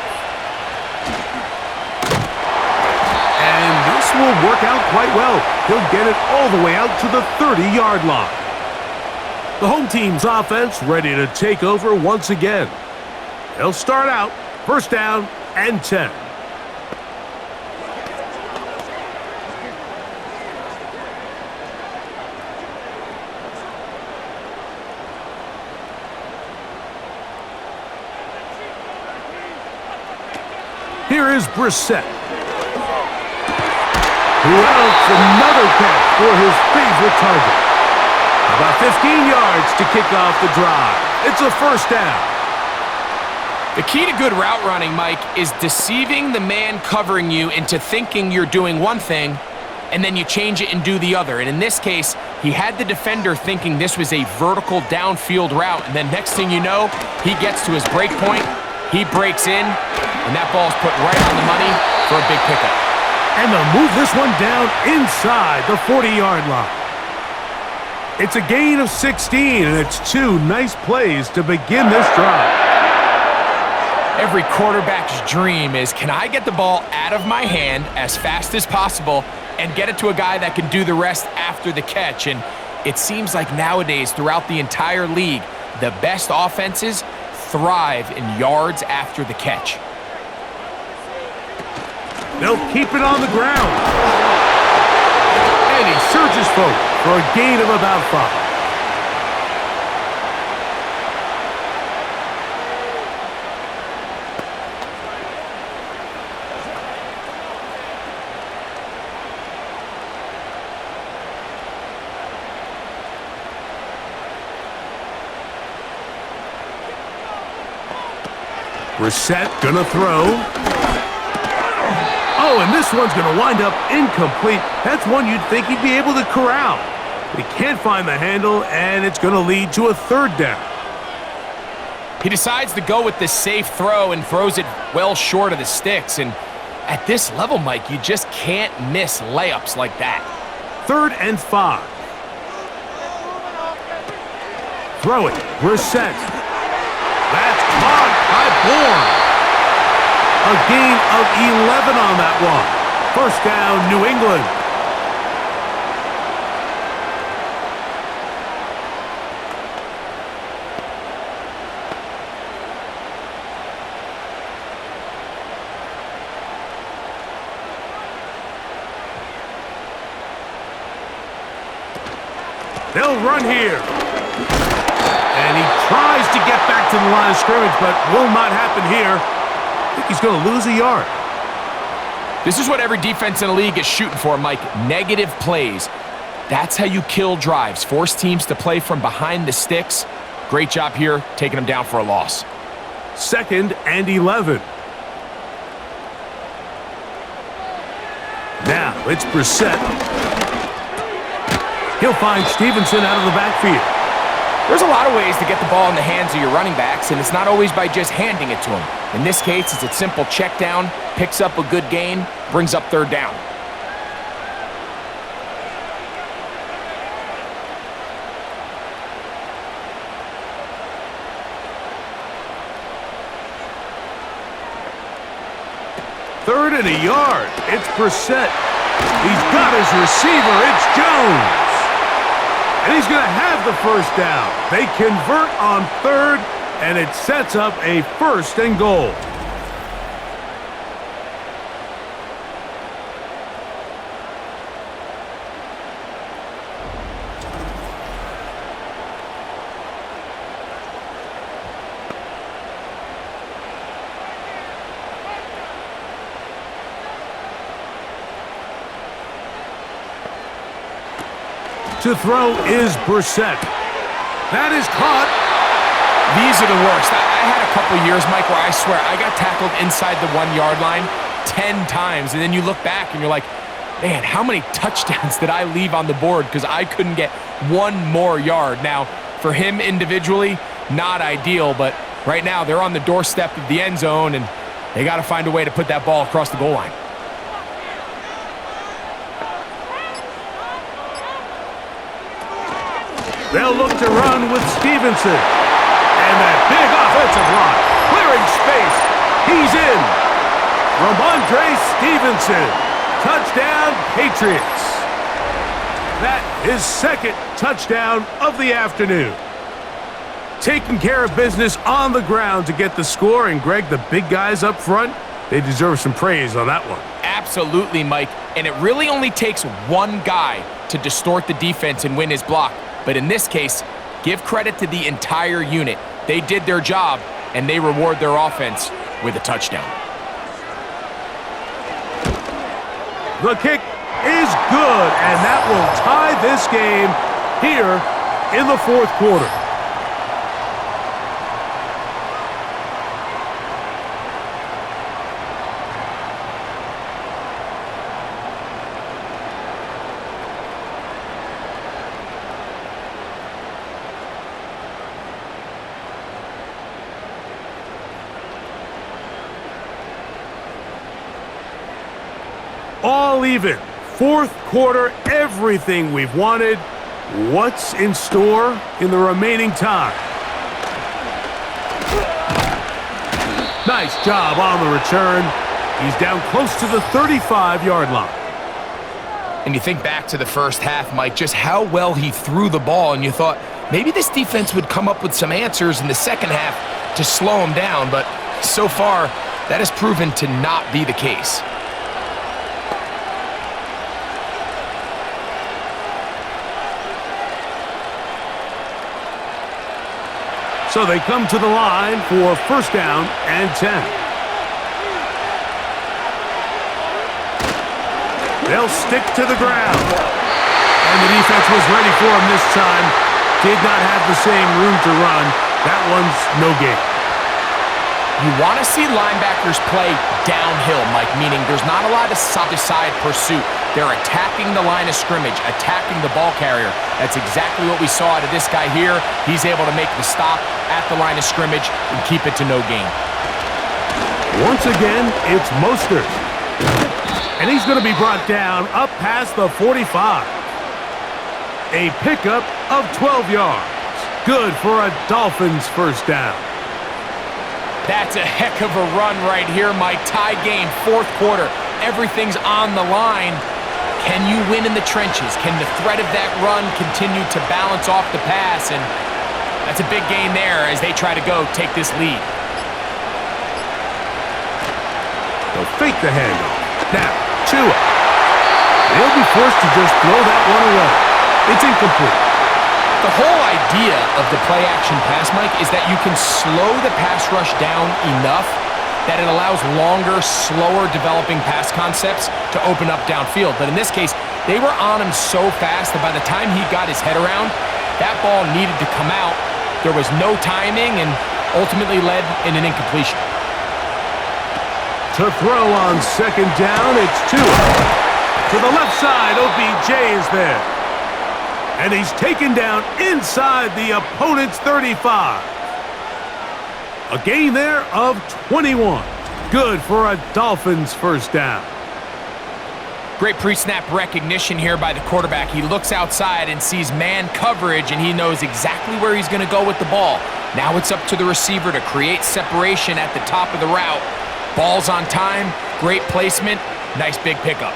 C: And this will work out quite well. He'll get it all the way out to the 30-yard line. The home team's offense ready to take over once again. They'll start out 1st down and 10. Here is Brissett. Who else? Another catch for his favorite target. About 15 yards to kick off the drive. It's a 1st down.
D: The key to good route running, Mike, is deceiving the man covering you into thinking you're doing one thing, and then you change it and do the other. And in this case, he had the defender thinking this was a vertical downfield route, and then next thing you know, he gets to his break point, he breaks in, and that ball's put right on the money for a big pickup.
C: And they'll move this one down inside the 40-yard line. It's a gain of 16, and it's 2 nice plays to begin this drive.
D: Every quarterback's dream is, can I get the ball out of my hand as fast as possible and get it to a guy that can do the rest after the catch? And it seems like nowadays, throughout the entire league, the best offenses thrive in yards after the catch.
C: They'll keep it on the ground. And he surges forward for a gain of about 5. Brissett gonna throw. Oh, and this one's gonna wind up incomplete. That's one you'd think he'd be able to corral. But he can't find the handle, and it's gonna lead to a 3rd down.
D: He decides to go with this safe throw and throws it well short of the sticks. And at this level, Mike, you just can't miss layups like that.
C: 3rd and 5. Throw it, Brissett. That's caught by Bourne. A gain of 11 on that one. 1st down, New England. They'll run here. And he tries to get back to the line of scrimmage, but will not happen here. I think he's going to lose a yard.
D: This is what every defense in the league is shooting for, Mike. Negative plays. That's how you kill drives. Force teams to play from behind the sticks. Great job here, taking them down for a loss.
C: 2nd and 11. Now it's Brissett. He'll find Stevenson out of the backfield.
D: There's a lot of ways to get the ball in the hands of your running backs, and it's not always by just handing it to them. In this case, it's a simple check down, picks up a good gain, brings up 3rd down.
C: Third and a yard. It's Brissett. He's got his receiver. It's Jones. And he's going to have the 1st down. They convert on 3rd, and it sets up a 1st and goal. To throw is Brissett. That is caught.
D: These are the worst. I had a couple years, Mike, where I swear I got tackled inside the 1-yard line 10 times, and then you look back and you're like, man, how many touchdowns did I leave on the board because I couldn't get 1 more yard? Now, for him individually, not ideal, but right now they're on the doorstep of the end zone, and they got to find a way to put that ball across the goal line.
C: They'll look to run with Stevenson. And that big offensive line, clearing space. He's in. Ramondre Stevenson. Touchdown, Patriots. That is 2nd touchdown of the afternoon. Taking care of business on the ground to get the score. And, Greg, the big guys up front, they deserve some praise on that one.
D: Absolutely, Mike. And it really only takes one guy to distort the defense and win his block. But in this case, give credit to the entire unit. They did their job, and they reward their offense with a touchdown.
C: The kick is good, and that will tie this game here in the 4th quarter. All even. 4th quarter, everything we've wanted. What's in store in the remaining time? Nice job on the return. He's down close to the 35-yard line.
D: And you think back to the first half, Mike, just how well he threw the ball, and you thought maybe this defense would come up with some answers in the second half to slow him down, but so far, that has proven to not be the case.
C: So they come to the line for first down and 10. They'll stick to the ground. And the defense was ready for him this time. Did not have the same room to run. That one's no gain.
D: You want to see linebackers play downhill, Mike, meaning there's not a lot of side-to-side pursuit. They're attacking the line of scrimmage, attacking the ball carrier. That's exactly what we saw out of this guy here. He's able to make the stop at the line of scrimmage and keep it to no gain.
C: Once again, it's Mostert. And he's going to be brought down up past the 45. A pickup of 12 yards. Good for a Dolphins first down.
D: That's a heck of a run right here, Mike. Tie game, fourth quarter. Everything's on the line. Can you win in the trenches? Can the threat of that run continue to balance off the pass? And that's a big gain there as they try to go take this lead.
C: They'll fake the handoff. Now, Tua. They'll be forced to just throw that one away. It's incomplete.
D: The whole idea of the play-action pass, Mike, is that you can slow the pass rush down enough that it allows longer, slower developing pass concepts to open up downfield. But in this case, they were on him so fast that by the time he got his head around, that ball needed to come out. There was no timing and ultimately led in an incompletion.
C: To throw on second down, it's Tua. To the left side, OBJ is there. And he's taken down inside the opponent's 35. A gain there of 21. Good for a Dolphins first down.
D: Great pre-snap recognition here by the quarterback. He looks outside and sees man coverage, and he knows exactly where he's going to go with the ball. Now it's up to the receiver to create separation at the top of the route. Ball's on time, great placement, nice big pickup.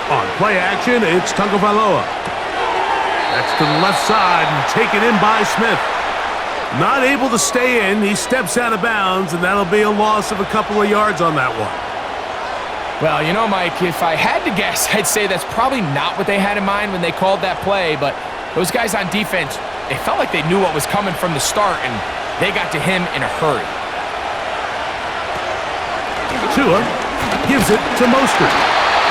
C: On play action, it's Tagovailoa. That's to the left side and taken in by Smith. Not able to stay in. He steps out of bounds, and that'll be a loss of a couple of yards on that one.
D: Well, you know, Mike, if I had to guess, I'd say that's probably not what they had in mind when they called that play, but those guys on defense, it felt like they knew what was coming from the start, and they got to him in a hurry.
C: Tua gives it to Mostert.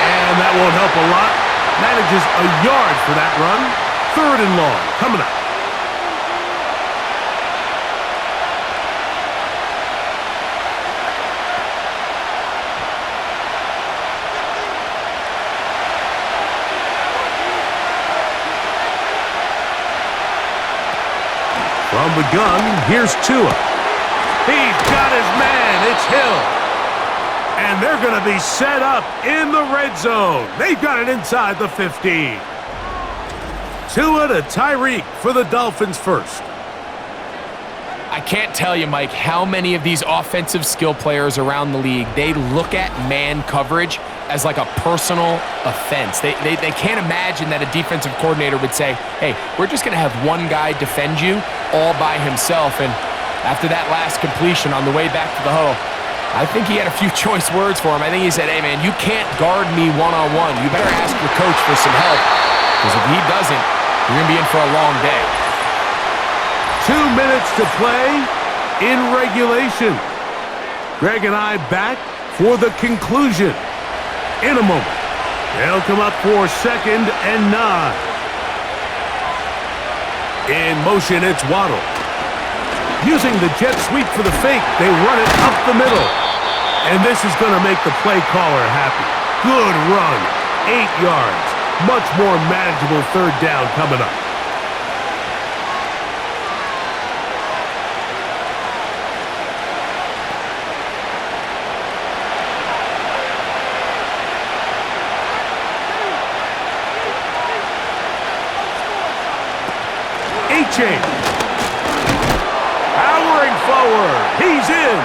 C: And that won't help a lot. Manages a yard for that run. Third and long, coming up. From the gun, here's Tua. He's got his man. It's Hill. And they're going to be set up in the red zone. They've got it inside the 15. Tua to Tyreek for the Dolphins first.
D: I can't tell you, Mike, how many of these offensive skill players around the league, they look at man coverage as like a personal offense. They can't imagine that a defensive coordinator would say, hey, we're just going to have one guy defend you all by himself. And after that last completion on the way back to the huddle, I think he had a few choice words for him. I think he said, hey, man, you can't guard me one-on-one. You better ask your coach for some help, because if he doesn't, you're going to be in for a long day.
C: 2 minutes to play in regulation. Greg and I back for the conclusion in a moment. They'll come up for second and 9. In motion, it's Waddle. Using the jet sweep for the fake, they run it up the middle. And this is going to make the play caller happy. Good run. 8 yards. Much more manageable third down coming up. change. Powering forward. He's in.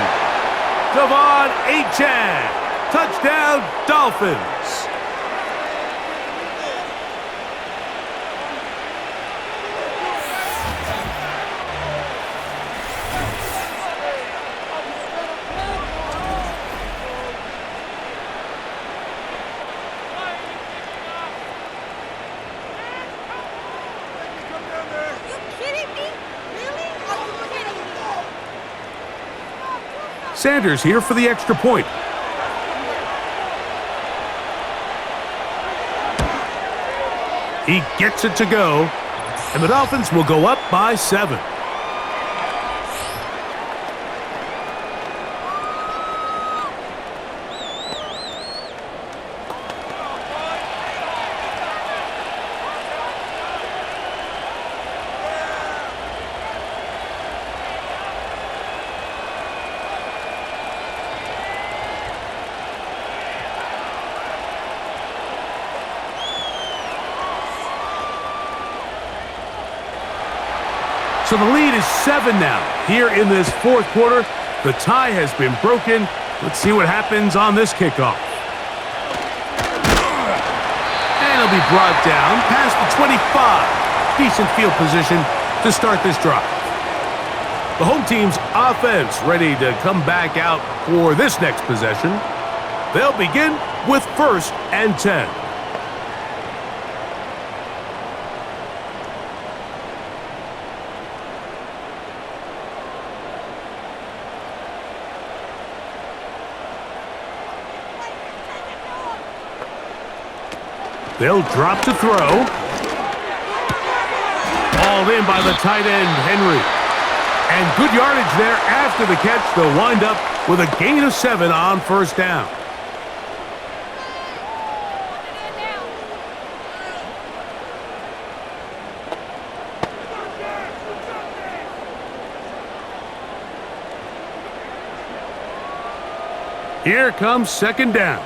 C: Devon Achane. Touchdown, Dolphins. Sanders here for the extra point. He gets it to go, and the Dolphins will go up by 7. So the lead is 7 now. Here in this fourth quarter, the tie has been broken. Let's see what happens on this kickoff. And it'll be brought down past the 25. Decent field position to start this drive. The home team's offense ready to come back out for this next possession. They'll begin with 1st and 10. They'll drop to throw. Hauled in by the tight end, Henry. And good yardage there after the catch. They'll wind up with a gain of 7 on 1st down. Here comes 2nd down.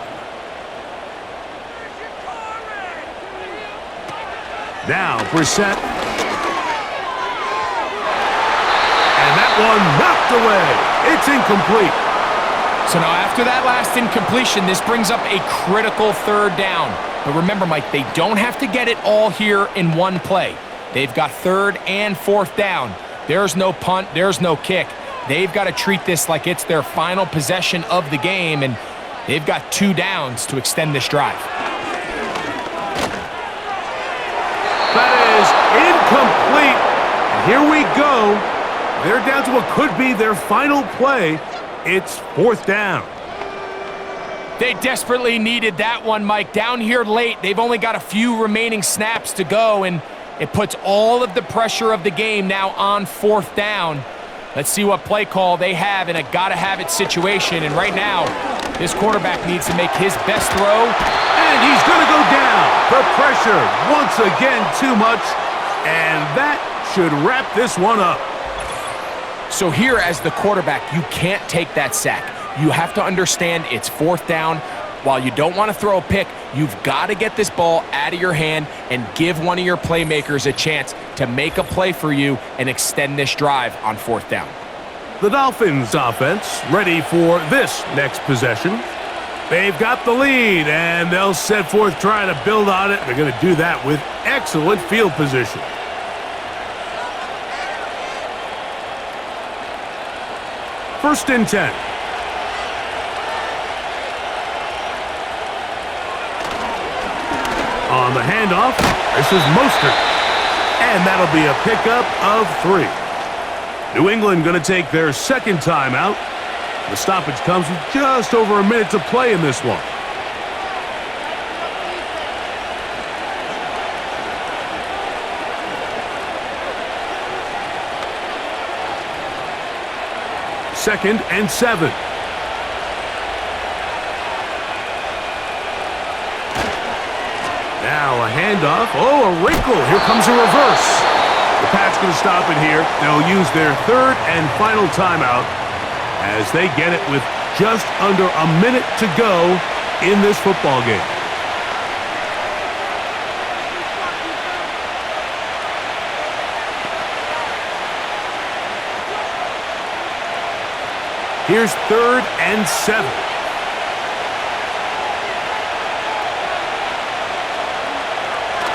C: Now, Brissett. And that one knocked away. It's incomplete.
D: So now after that last incompletion, this brings up a critical 3rd down. But remember, Mike, they don't have to get it all here in one play. They've got 3rd and 4th down. There's no punt. There's no kick. They've got to treat this like it's their final possession of the game, and they've got 2 downs to extend this drive.
C: That is incomplete. And here we go. They're down to what could be their final play. It's 4th down.
D: They desperately needed that one, Mike. Down here late, they've only got a few remaining snaps to go, and it puts all of the pressure of the game now on 4th down. Let's see what play call they have in a gotta-have-it situation. And right now, this quarterback needs to make his best throw.
C: And he's going to go down. The pressure, once again, too much. And that should wrap this one up.
D: So here, as the quarterback, you can't take that sack. You have to understand it's 4th down. While you don't want to throw a pick, you've got to get this ball out of your hand and give one of your playmakers a chance to make a play for you and extend this drive on 4th down.
C: The Dolphins offense ready for this next possession. They've got the lead, and they'll set forth trying to build on it. They're going to do that with excellent field position. First and 10. On the handoff, this is Mostert. And that'll be a pickup of 3. New England going to take their 2nd timeout. The stoppage comes with just over a minute to play in this one. Second and 7. Now a handoff. Oh, a wrinkle. Here comes a reverse. The Pats going to stop it here. They'll use their 3rd and final timeout as they get it with just under a minute to go in this football game. Here's 3rd and 7.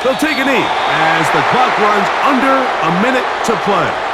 C: They'll take a knee as the clock runs under a minute to play.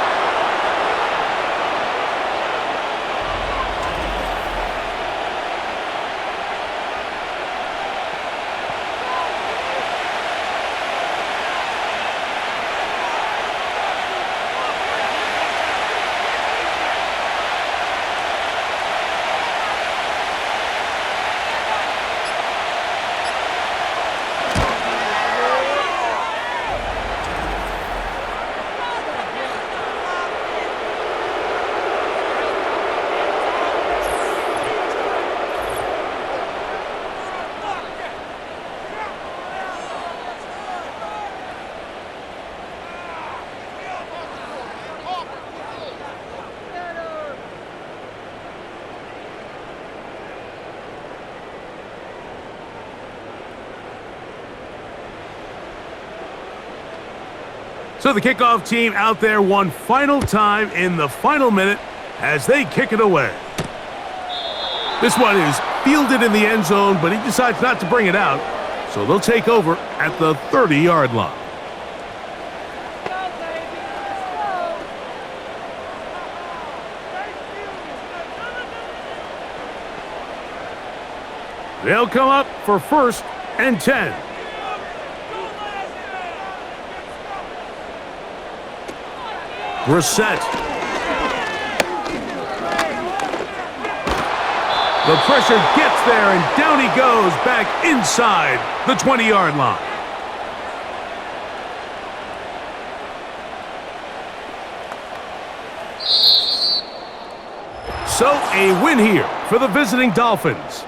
C: So the kickoff team out there one final time in the final minute as they kick it away. This one is fielded in the end zone, but he decides not to bring it out. So they'll take over at the 30-yard line. They'll come up for 1st and 10. Brissett. The pressure gets there, and down he goes back inside the 20-yard line. So a win here for the visiting Dolphins.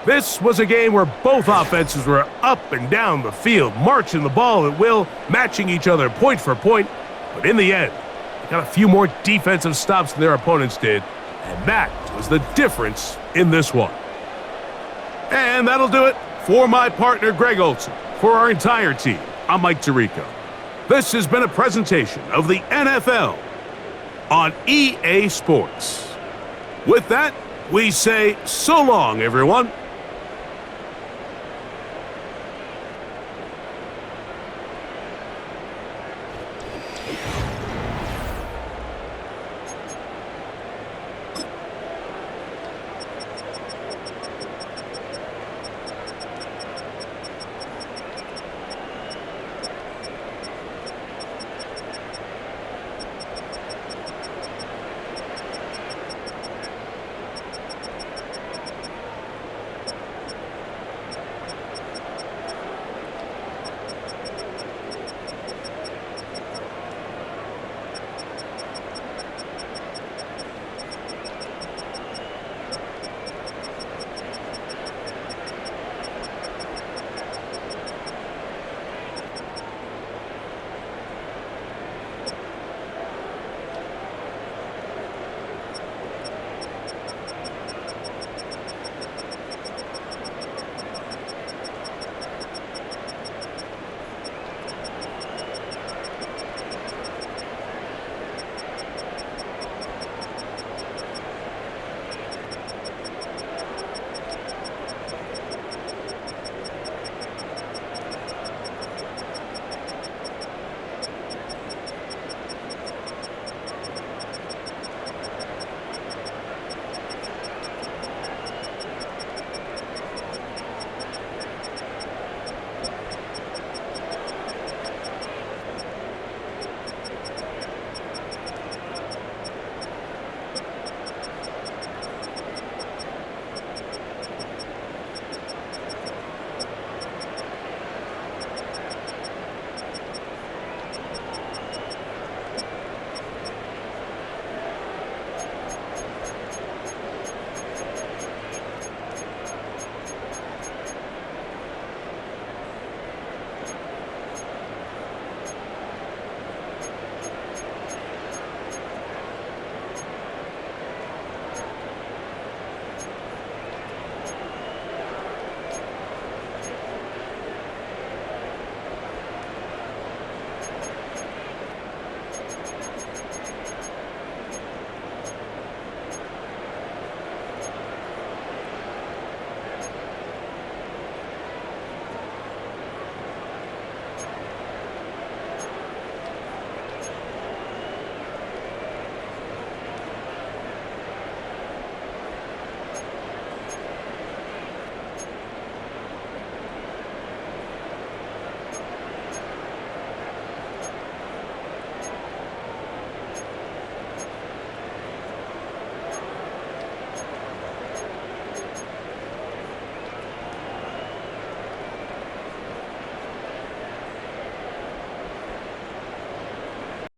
C: This was a game where both offenses were up and down the field, marching the ball at will, matching each other point for point. But in the end, they got a few more defensive stops than their opponents did, and that was the difference in this one. And that'll do it for my partner, Greg Olson. For our entire team, I'm Mike Tirico. This has been a presentation of the NFL on EA Sports. With that, we say so long, everyone.